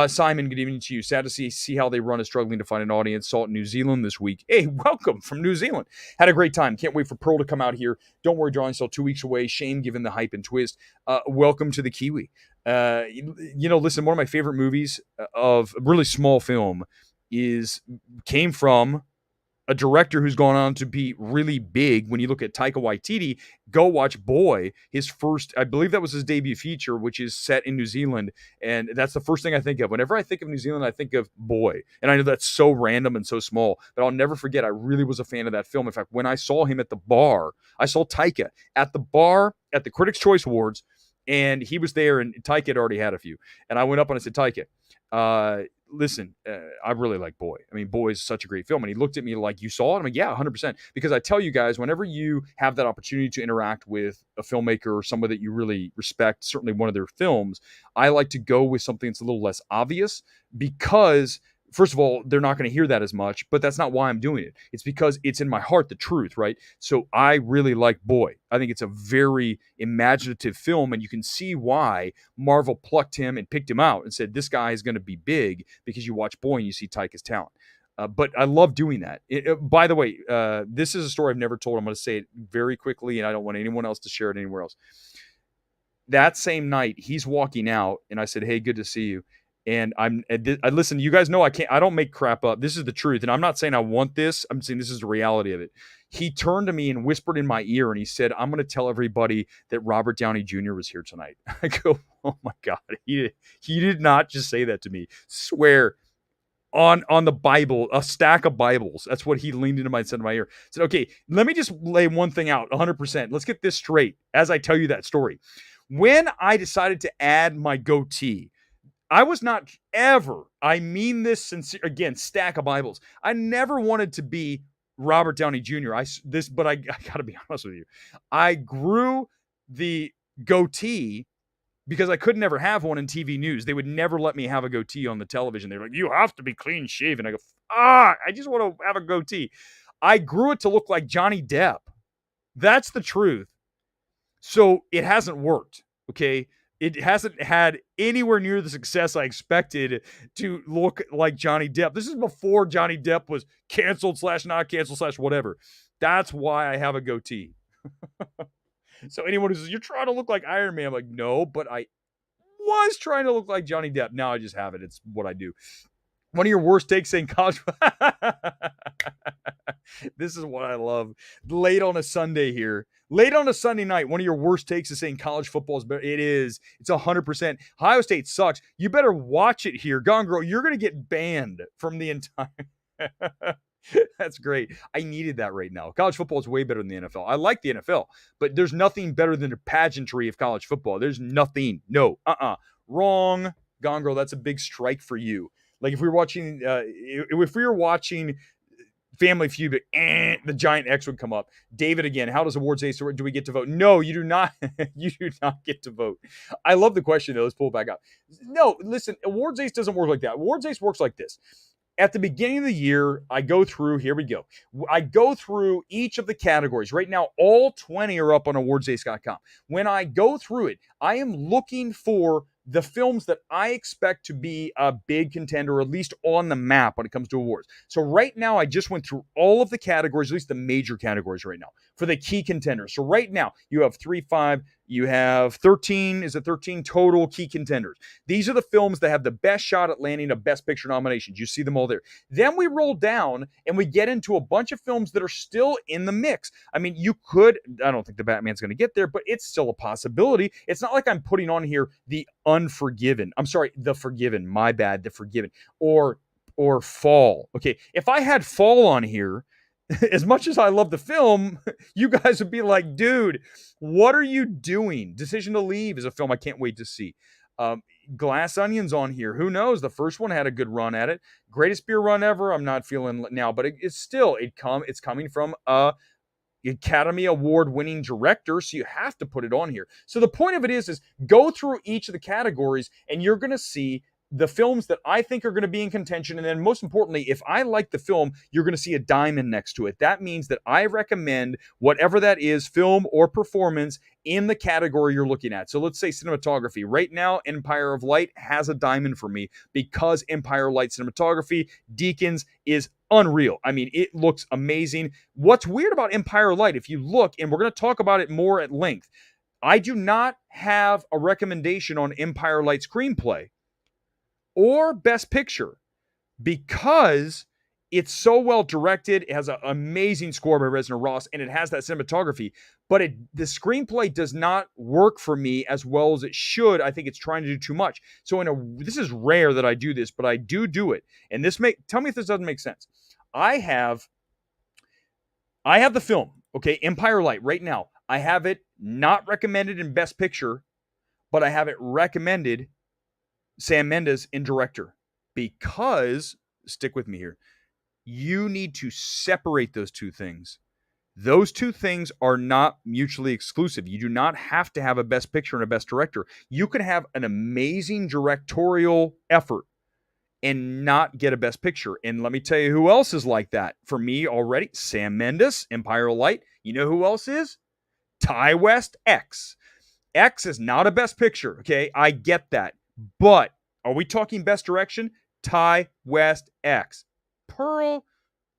Speaker 1: Simon, good evening to you. Sad to see how they run is struggling to find an audience. Saw it in New Zealand this week. Hey, welcome from New Zealand. Had a great time. Can't wait for Pearl to come out here. Don't worry, drawing still 2 weeks away. Shame given the hype and twist. Welcome to the Kiwi. Listen, one of my favorite movies of a really small film came from a director who's gone on to be really big. When you look at Taika Waititi, go watch Boy, his first, I believe that was his debut feature, which is set in New Zealand. And that's the first thing I think of. Whenever I think of New Zealand, I think of Boy. And I know that's so random and so small, but I'll never forget, I really was a fan of that film. In fact, when I saw him at the bar, I saw Taika at the bar at the Critics' Choice Awards, and he was there, and Taika had already had a few. And I went up and I said, Taika, listen, I really like Boy. I mean, Boy is such a great film. And he looked at me like, you saw it? I'm like, yeah, 100%. Because I tell you guys, whenever you have that opportunity to interact with a filmmaker or somebody that you really respect, certainly one of their films, I like to go with something that's a little less obvious because first of all, they're not going to hear that as much, but that's not why I'm doing it. It's because it's in my heart, the truth, right? So I really like Boy. I think it's a very imaginative film, and you can see why Marvel plucked him and picked him out and said, this guy is going to be big because you watch Boy and you see Taika's talent. But I love doing that. By the way, this is a story I've never told. I'm going to say it very quickly, and I don't want anyone else to share it anywhere else. That same night, he's walking out, and I said, hey, good to see you. And I listen, you guys know I don't make crap up. This is the truth. And I'm not saying I want this. I'm saying this is the reality of it. He turned to me and whispered in my ear and he said, I'm going to tell everybody that Robert Downey Jr. was here tonight. I go, oh my God. He did not just say that to me. Swear on the Bible, a stack of Bibles. That's what he leaned into my said in my ear. Said, okay, let me just lay one thing out 100%. Let's get this straight as I tell you that story. When I decided to add my goatee, I was not ever, I mean this sincere, again, stack of Bibles. I never wanted to be Robert Downey Jr. But I got to be honest with you. I grew the goatee because I could never have one in TV news. They would never let me have a goatee on the television. They're like, you have to be clean shaven. I go, I just want to have a goatee. I grew it to look like Johnny Depp. That's the truth. So it hasn't worked. Okay. It hasn't had anywhere near the success I expected to look like Johnny Depp. This is before Johnny Depp was canceled / not canceled / whatever. That's why I have a goatee. So anyone who says, you're trying to look like Iron Man, I'm like, no, but I was trying to look like Johnny Depp. Now I just have it. It's what I do. One of your worst takes in college. This is what I love. Late on a Sunday here. Late on a Sunday night, one of your worst takes is saying college football is better. It is. It's 100%. Ohio State sucks. You better watch it here. Gone Girl, you're going to get banned from the entire... That's great. I needed that right now. College football is way better than the NFL. I like the NFL, but there's nothing better than the pageantry of college football. There's nothing. No. Wrong. Gone Girl, that's a big strike for you. Like if we were watching Family Feud, the giant X would come up. David again, how does awards day? So do we get to vote? No, you do not. You do not get to vote. I love the question though. Let's pull it back up. No, listen, awards ace doesn't work like that. Awards ace works like this. At the beginning of the year, I go through each of the categories. Right now, all 20 are up on awardsace.com. When I go through it, I am looking for the films that I expect to be a big contender, or at least on the map when it comes to awards. So right now, I just went through all of the categories, at least the major categories right now, for the key contenders. So right now, you have 3, 5, you have 13, is it 13 total key contenders? These are the films that have the best shot at landing a Best Picture nominations. You see them all there. Then we roll down and we get into a bunch of films that are still in the mix. I mean, I don't think the Batman's going to get there, but it's still a possibility. It's not like I'm putting on here The Forgiven, my bad, The Forgiven, or Fall. Okay, if I had Fall on here, as much as I love the film, you guys would be like, dude, what are you doing? Decision to Leave is a film I can't wait to see. Glass Onion's on here. Who knows? The first one had a good run at it. Greatest beer run ever. I'm not feeling now, but it's coming from a Academy Award winning director, so you have to put it on here. So the point of it is go through each of the categories and you're going to see the films that I think are going to be in contention. And then most importantly, if I like the film, you're going to see a diamond next to it. That means that I recommend whatever that is, film or performance, in the category you're looking at. So let's say cinematography. Right now, Empire of Light has a diamond for me because Empire of Light cinematography, Deacons, is unreal. I mean, it looks amazing. What's weird about Empire of Light, if you look, and we're going to talk about it more at length, I do not have a recommendation on Empire of Light screenplay or Best Picture because it's so well directed. It has an amazing score by Reznor Ross, and it has that cinematography. But the screenplay does not work for me as well as it should. I think it's trying to do too much. So this is rare that I do this, but I do it. And tell me if this doesn't make sense. I have the film, okay, Empire Light right now. I have it not recommended in Best Picture, but I have it recommended Sam Mendes in director. Because, stick with me here, you need to separate those two things. Those two things are not mutually exclusive. You do not have to have a best picture and a best director. You can have an amazing directorial effort and not get a best picture. And let me tell you who else is like that. For me already, Sam Mendes, Empire of Light. You know who else is? Ty West, X. X is not a best picture, okay? I get that. But are we talking best direction? Ty West, X. Pearl,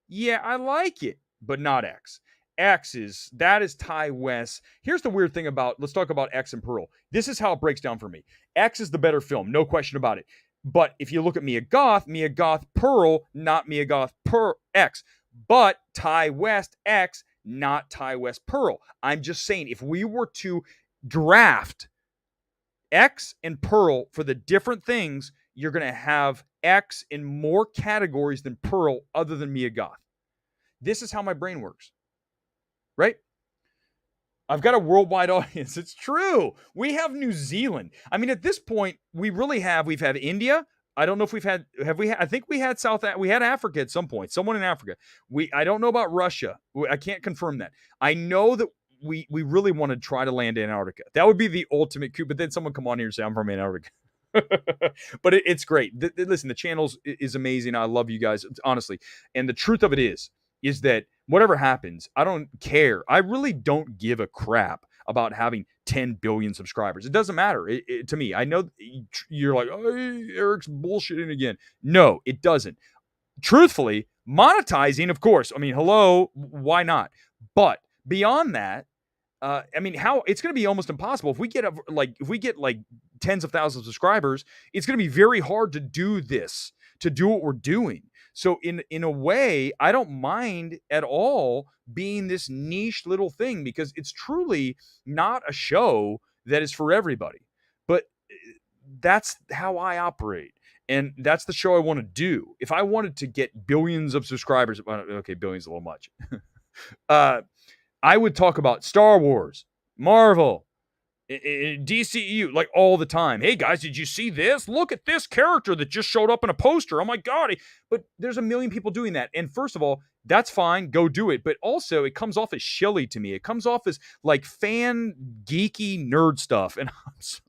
Speaker 1: yeah, I like it, but not X. That is Ty West. Here's the weird thing let's talk about X and Pearl. This is how it breaks down for me. X is the better film, no question about it. But if you look at Mia Goth, Pearl, not Mia Goth, X. But Ty West, X, not Ty West, Pearl. I'm just saying, if we were to draft X and Pearl for the different things, you're going to have X in more categories than Pearl other than Mia Goth. This is how my brain works, right? I've got a worldwide audience. It's true. We have New Zealand. I mean, at this point, we've had India. I don't know if I think we had Africa at some point, someone in Africa. I don't know about Russia. I can't confirm that. I know that we really want to try to land in Antarctica. That would be the ultimate coup, but then someone come on here and say, I'm from Antarctica. But it's great. Listen, the channel is amazing. I love you guys, honestly. And the truth of it is that whatever happens, I don't care. I really don't give a crap about having 10 billion subscribers. It doesn't matter to me. I know you're like, oh, Erick's bullshitting again. No, it doesn't. Truthfully, monetizing, of course. I mean, hello, why not? But beyond that, I mean, how it's going to be almost impossible if we get like tens of thousands of subscribers. It's going to be very hard to do what we're doing. So in a way, I don't mind at all being this niche little thing, because it's truly not a show that is for everybody. But that's how I operate. And that's the show I want to do. If I wanted to get billions of subscribers, okay, billions a little much. I would talk about Star Wars, Marvel, DCEU, like all the time. Hey guys, did you see this? Look at this character that just showed up in a poster. Oh my God. But there's a million people doing that. And first of all, that's fine. Go do it. But also, it comes off as shilly to me. It comes off as like fan geeky nerd stuff. And I'm sorry.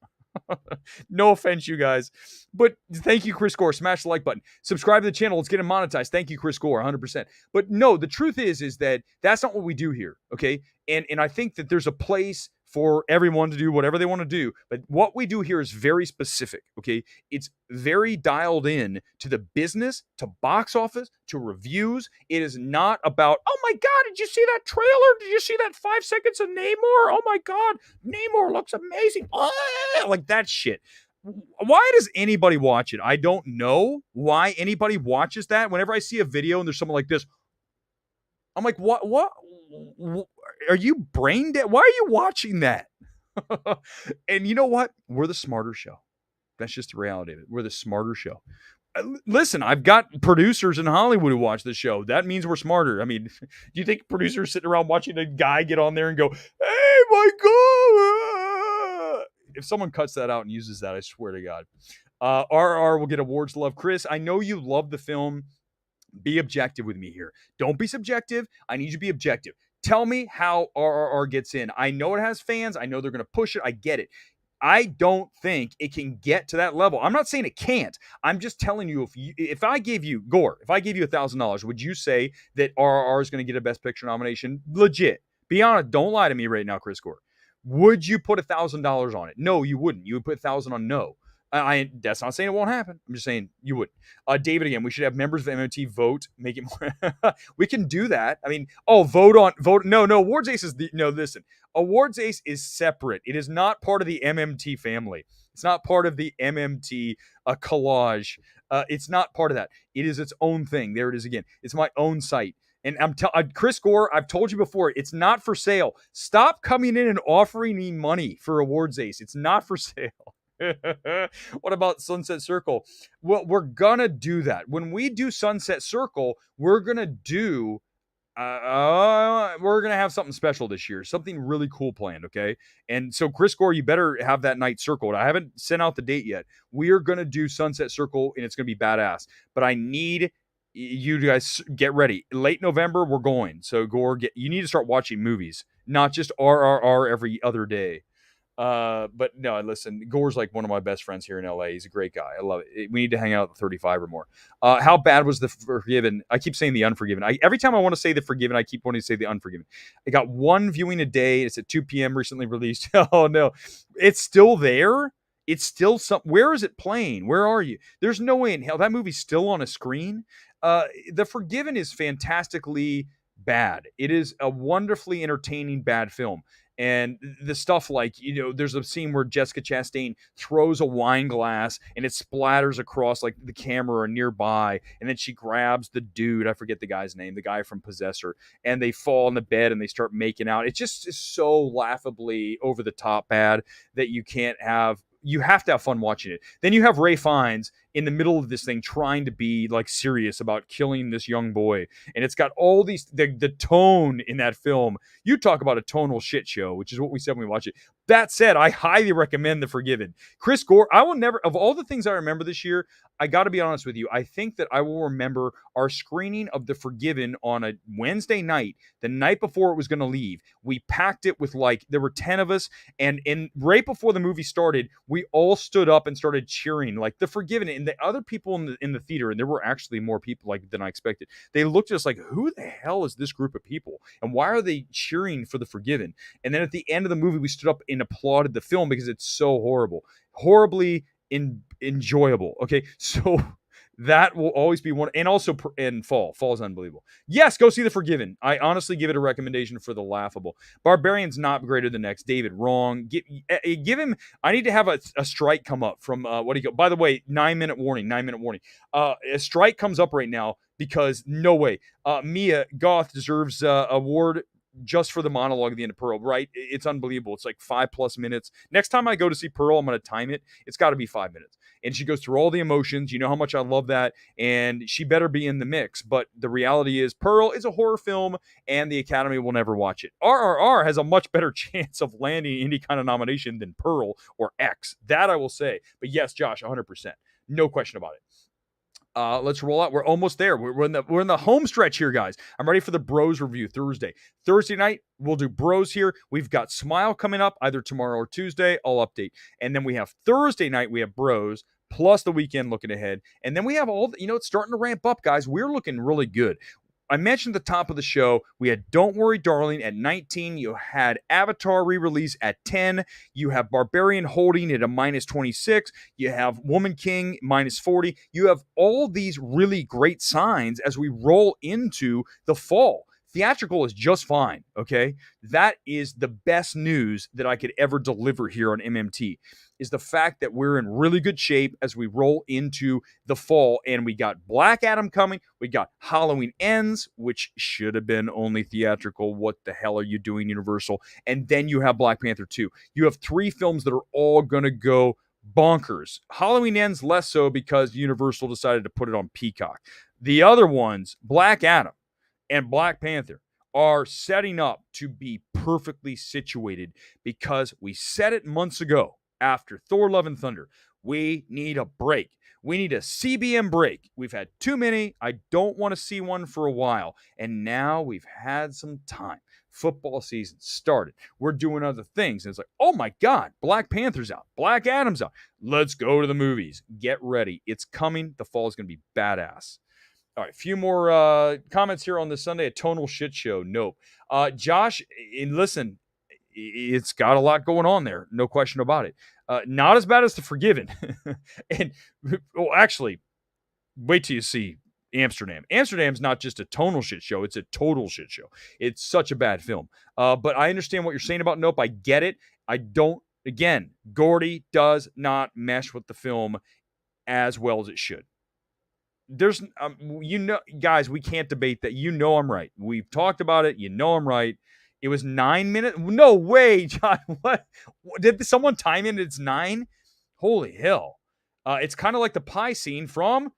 Speaker 1: No offense, you guys. But thank you, Chris Gore. Smash the like button. Subscribe to the channel. Let's get it monetized. Thank you, Chris Gore, 100%. But no, the truth is that that's not what we do here, okay? And I think that there's a place for everyone to do whatever they want to do. But what we do here is very specific, okay? It's very dialed in to the business, to box office, to reviews. It is not about, oh my God, did you see that trailer? Did you see that 5 seconds of Namor? Oh my God, Namor looks amazing. Like that shit. Why does anybody watch it? I don't know why anybody watches that. Whenever I see a video and there's someone like this, I'm like, what are you brain dead? Why are you watching that? And you know what? We're the smarter show. That's just the reality of it. We're the smarter show. Listen, I've got producers in Hollywood who watch this show. That means we're smarter. I mean, do you think producers sitting around watching a guy get on there and go, hey, my God? If someone cuts that out and uses that, I swear to God. RR will get awards love. Chris, I know you love the film. Be objective with me here. Don't be subjective. I need you to be objective. Tell me how RRR gets in. I know it has fans. I know they're going to push it. I get it. I don't think it can get to that level. I'm not saying it can't. I'm just telling you, if I gave you, Gore, if I gave you $1,000, would you say that RRR is going to get a Best Picture nomination? Legit. Be honest. Don't lie to me right now, Chris Gore. Would you put $1,000 on it? No, you wouldn't. You would put 1,000 on no. That's not saying it won't happen. I'm just saying you would. David, again, we should have members of MMT vote, make it more. We can do that. I mean, vote. No, Awards Ace listen. Awards Ace is separate. It is not part of the MMT family. It's not part of the MMT collage. It's not part of that. It is its own thing. There it is again. It's my own site. And Chris Gore, I've told you before, it's not for sale. Stop coming in and offering me money for Awards Ace. It's not for sale. What about Sunset Circle? Well, we're gonna do that. When we do Sunset Circle, we're gonna do We're gonna have something special this year, something really cool planned, okay? And so, Chris Gore, you better have that night circled. I haven't sent out the date yet. We are gonna do Sunset Circle, and it's gonna be badass. But I need you guys get ready. Late November, we're going. So, Gore, you need to start watching movies, not just RRR every other day. But no, listen, Gore's like one of my best friends here in LA. He's a great guy. I love it. We need to hang out at 35 or more. How bad was The Forgiven? I keep saying The Unforgiven. Every time I want to say The Forgiven, I keep wanting to say The Unforgiven. I got one viewing a day. It's at 2 p.m. recently released. Oh no, it's still there. It's still where is it playing? Where are you? There's no way in hell that movie's still on a screen. The Forgiven is fantastically bad. It is a wonderfully entertaining bad film. And the stuff like, there's a scene where Jessica Chastain throws a wine glass and it splatters across like the camera or nearby. And then she grabs the dude, I forget the guy's name, the guy from Possessor, and they fall on the bed and they start making out. It just is so laughably over the top bad that you have to have fun watching it. Then you have Ray Fiennes in the middle of this thing trying to be like serious about killing this young boy. And it's got all these, the tone in that film. You talk about a tonal shit show, which is what we said when we watched it. That said, I highly recommend The Forgiven. Chris Gore, I will never, of all the things I remember this year, I got to be honest with you, I think that I will remember our screening of The Forgiven on a Wednesday night, the night before it was going to leave. We packed it with there were 10 of us, and right before the movie started, we all stood up and started cheering, like The Forgiven, and the other people in the theater, and there were actually more people than I expected. They looked at us like, who the hell is this group of people? And why are they cheering for The Forgiven? And then at the end of the movie, we stood up and applauded the film because it's so horribly enjoyable. Okay, so that will always be one. And also in Fall is unbelievable. Yes, go see The Forgiven. I honestly give it a recommendation for the laughable. Barbarian's not greater than next. David, wrong. Give him. I need to have a strike come up from what do you go? By the way, 9-minute warning. A strike comes up right now because no way. Mia Goth deserves award just for the monologue at the end of Pearl, right? It's unbelievable. It's like 5+ minutes. Next time I go to see Pearl, I'm going to time it. It's got to be 5 minutes. And she goes through all the emotions. You know how much I love that. And she better be in the mix. But the reality is Pearl is a horror film and the Academy will never watch it. RRR has a much better chance of landing any kind of nomination than Pearl or X. That I will say. But yes, Josh, 100%. No question about it. Let's roll out. We're almost there. We're in the home stretch here, guys. I'm ready for the Bros review Thursday. Thursday night, we'll do Bros here. We've got Smile coming up either tomorrow or Tuesday. I'll update. And then we have Thursday night, we have Bros, plus the weekend looking ahead. And then we have it's starting to ramp up, guys. We're looking really good. I mentioned at the top of the show, we had Don't Worry Darling at 19. You had Avatar re-release at 10. You have Barbarian holding at a -26. You have Woman King -40. You have all these really great signs as we roll into the fall. Theatrical is just fine, okay? That is the best news that I could ever deliver here on MMT, is the fact that we're in really good shape as we roll into the fall. And we got Black Adam coming. We got Halloween Ends, which should have been only theatrical. What the hell are you doing, Universal? And then you have Black Panther 2. You have 3 films that are all going to go bonkers. Halloween Ends less so because Universal decided to put it on Peacock. The other ones, Black Adam and Black Panther, are setting up to be perfectly situated because we said it months ago after Thor Love and Thunder. We need a break. We need a CBM break. We've had too many. I don't want to see one for a while. And now we've had some time. Football season started. We're doing other things. And it's like, oh my God, Black Panther's out. Black Adam's out. Let's go to the movies. Get ready. It's coming. The fall is going to be badass. All right, a few more comments here on this Sunday. A tonal shit show. Nope. Josh, and listen, it's got a lot going on there. No question about it. Not as bad as The Forgiven. And, well, actually, wait till you see Amsterdam. Amsterdam's not just a tonal shit show. It's a total shit show. It's such a bad film. But I understand what you're saying about Nope. I get it. I don't. Again, Gordy does not mesh with the film as well as it should. There's, guys, we can't debate that. I'm right. We've talked about it. I'm right. It was 9 minutes. No way, John. What? Did someone time it? It's 9? Holy hell. It's kind of like the pie scene from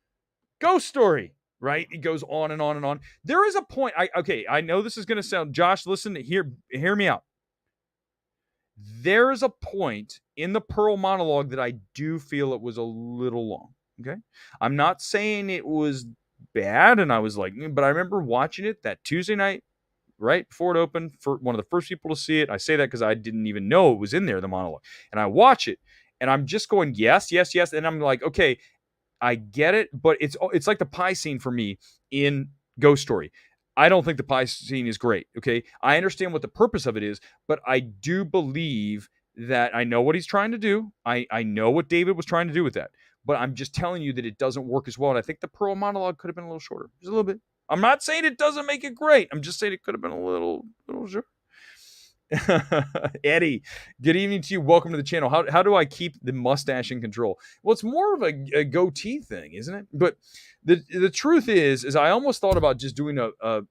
Speaker 1: Ghost Story. right? It goes on and on and on. There is a point. I know this is going to sound, Josh, listen, hear me out. There is a point in the Pearl monologue that I do feel it was a little long. Okay. I'm not saying it was bad. And I was like, but I remember watching it that Tuesday night, right before it opened, for one of the first people to see it. I say that because I didn't even know it was in there, the monologue. And I watch it and I'm just going, yes, yes, yes. And I'm like, okay, I get it, but it's like the pie scene for me in Ghost Story. I don't think the pie scene is great. Okay, I understand what the purpose of it is, but I do believe that I know what he's trying to do. I know what David was trying to do with that, but I'm just telling you that it doesn't work as well. And I think the Pearl monologue could have been a little shorter, just a little bit. I'm not saying it doesn't make it great. I'm just saying it could have been a little short. Eddie, good evening to you. Welcome to the channel. How do I keep the mustache in control? Well, it's more of a goatee thing, isn't it? But the truth is I almost thought about just doing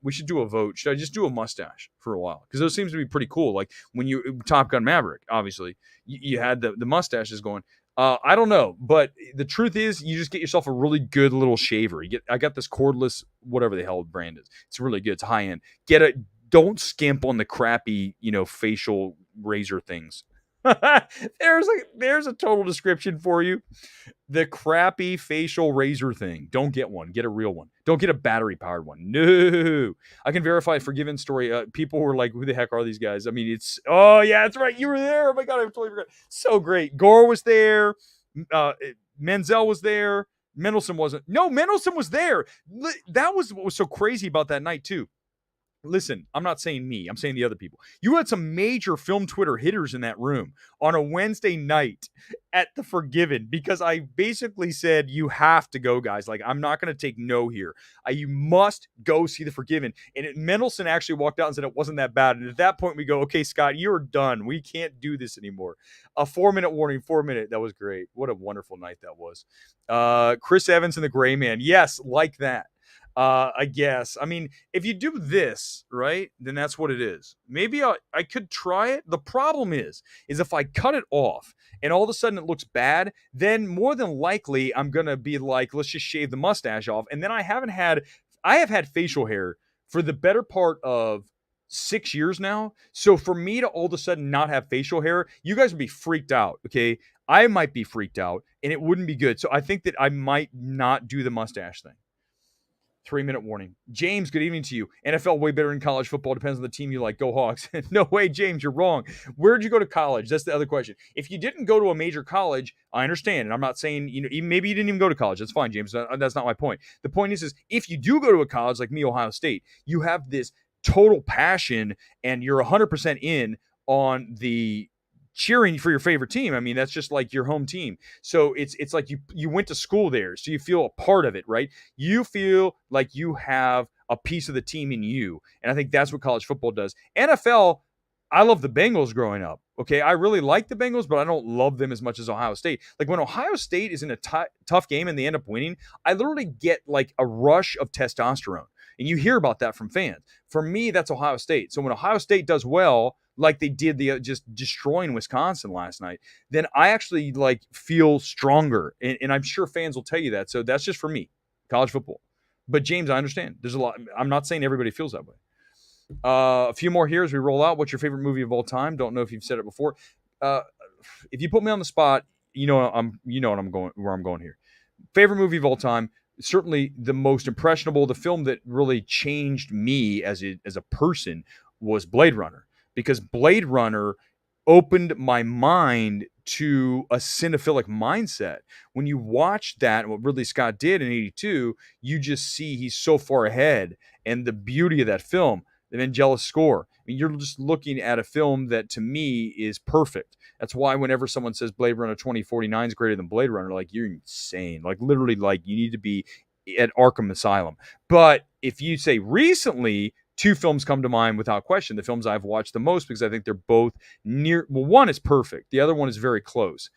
Speaker 1: we should do a vote. Should I just do a mustache for a while? Because those seems to be pretty cool. Like when you Top Gun Maverick, obviously you had the mustaches going. I don't know, but the truth is, you just get yourself a really good little shaver. I got this cordless, whatever the hell brand is. It's really good. It's high end. Don't skimp on the crappy, facial razor things. There's a total description for you. The crappy facial razor thing. Don't get one. Get a real one. Don't get a battery powered one. No. I can verify Forgiven story. People were like, who the heck are these guys? I mean, oh yeah, that's right. You were there. Oh my God, I totally forgot. So great. Gore was there. Menzel was there. Mendelsohn wasn't. No, Mendelsohn was there. That was what was so crazy about that night too. Listen, I'm not saying me. I'm saying the other people. You had some major film Twitter hitters in that room on a Wednesday night at the Forgiven because I basically said, you have to go, guys. Like, I'm not going to take no here. You must go see the Forgiven. And Mendelsohn actually walked out and said it wasn't that bad. And at that point, we go, okay, Scott, you're done. We can't do this anymore. A 4-minute warning, 4 minute. That was great. What a wonderful night that was. Chris Evans and the Gray Man. Yes, like that. I guess. I mean, if you do this, right, then that's what it is. Maybe I could try it. The problem is if I cut it off and all of a sudden it looks bad, then more than likely I'm going to be like, let's just shave the mustache off. And then I have had facial hair for the better part of 6 years now. So for me to all of a sudden not have facial hair, you guys would be freaked out. Okay. I might be freaked out and it wouldn't be good. So I think that I might not do the mustache thing. 3-minute warning. James, good evening to you. NFL way better than college football. Depends on the team you like. Go Hawks. No way, James, you're wrong. Where'd you go to college? That's the other question. If you didn't go to a major college, I understand. And I'm not saying, maybe you didn't even go to college. That's fine, James. That's not my point. The point is if you do go to a college like me, Ohio State, you have this total passion and you're 100% in on the cheering for your favorite team. I mean, that's just like your home team. So it's like you went to school there, so you feel a part of it, right? You feel like you have a piece of the team in you. And I think that's what college football does. NFL, I love the Bengals growing up. Okay, I really like the Bengals, but I don't love them as much as Ohio State. Like when Ohio State is in a tough game and they end up winning, I literally get like a rush of testosterone. And you hear about that from fans. For me, that's Ohio State. So when Ohio State does well, like they did just destroying Wisconsin last night, then I actually like feel stronger. And I'm sure fans will tell you that. So that's just for me, college football. But James, I understand. There's a lot. I'm not saying everybody feels that way. A few more here as we roll out. What's your favorite movie of all time? Don't know if you've said it before. If you put me on the spot, where I'm going here. Favorite movie of all time. Certainly the most impressionable, the film that really changed me as a person was Blade Runner, because Blade Runner opened my mind to a cinephilic mindset. When you watch that, what Ridley Scott did in 82, you just see he's so far ahead, and the beauty of that film, the Vangelis score. I mean, you're just looking at a film that to me is perfect. That's why whenever someone says Blade Runner 2049 is greater than Blade Runner, like, you're insane. Like, literally, like, you need to be at Arkham Asylum. But if you say recently, 2 films come to mind without question, the films I've watched the most, because I think they're both near. Well, one is perfect. The other one is very close.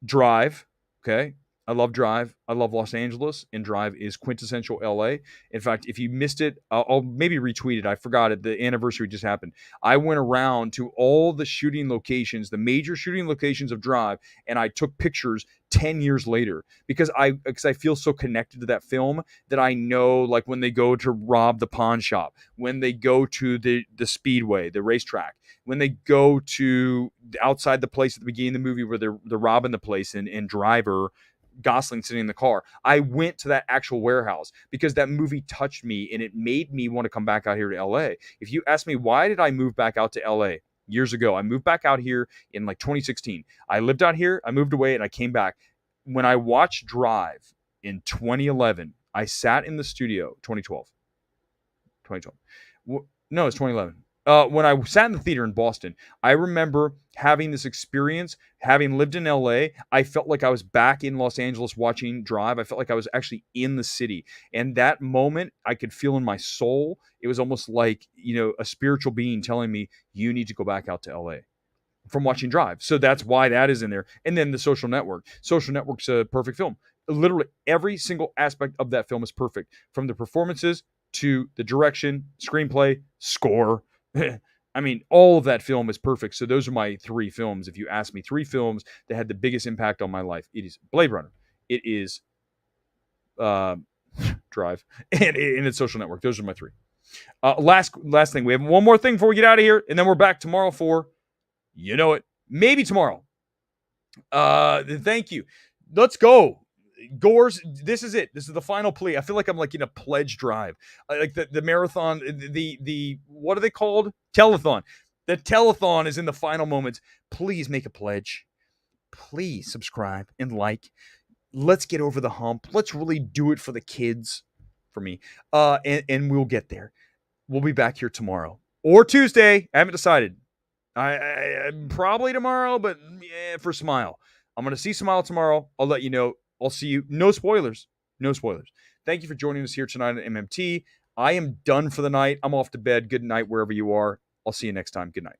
Speaker 1: Drive, okay? I love Drive. I love Los Angeles, and Drive is quintessential LA. In fact, if you missed it, I'll maybe retweet it. I forgot it. The anniversary just happened. I went around to all the shooting locations, the major shooting locations of Drive, and I took pictures 10 years later because I feel so connected to that film that I know, like when they go to rob the pawn shop, when they go to the speedway, the racetrack, when they go to outside the place at the beginning of the movie where they're robbing the place, and Driver Gosling sitting in the car. I went to that actual warehouse because that movie touched me and it made me want to come back out here to LA. If you ask me, why did I move back out to LA years ago? I moved back out here in like 2016. I lived out here, I moved away, and I came back. When I watched Drive in 2011, I sat in the studio, 2012. No, it's 2011. When I sat in the theater in Boston, I remember having this experience. Having lived in LA, I felt like I was back in Los Angeles watching Drive. I felt like I was actually in the city. And that moment, I could feel in my soul. It was almost like, a spiritual being telling me, you need to go back out to LA from watching Drive. So that's why that is in there. And then The Social Network. Social Network's a perfect film. Literally every single aspect of that film is perfect, from the performances to the direction, screenplay, score. I mean, all of that film is perfect. So those are my three films. If you ask me, three films that had the biggest impact on my life, it is Blade Runner, it is Drive, and it's Social Network. Those are my three. Last thing. We have one more thing before we get out of here, and then we're back tomorrow for, maybe tomorrow. Thank you. Let's go. Gores, this is it. This is the final plea. I feel like I'm like in a pledge drive, like the marathon, the what are they called? Telethon. The telethon is in the final moments. Please make a pledge. Please subscribe and like. Let's get over the hump. Let's really do it for the kids, for me, and we'll get there. We'll be back here tomorrow or Tuesday. I haven't decided. I probably tomorrow, but for Smile, I'm gonna see Smile tomorrow. I'll let you know. I'll see you. No spoilers. No spoilers. Thank you for joining us here tonight at MMT. I am done for the night. I'm off to bed. Good night wherever you are. I'll see you next time. Good night.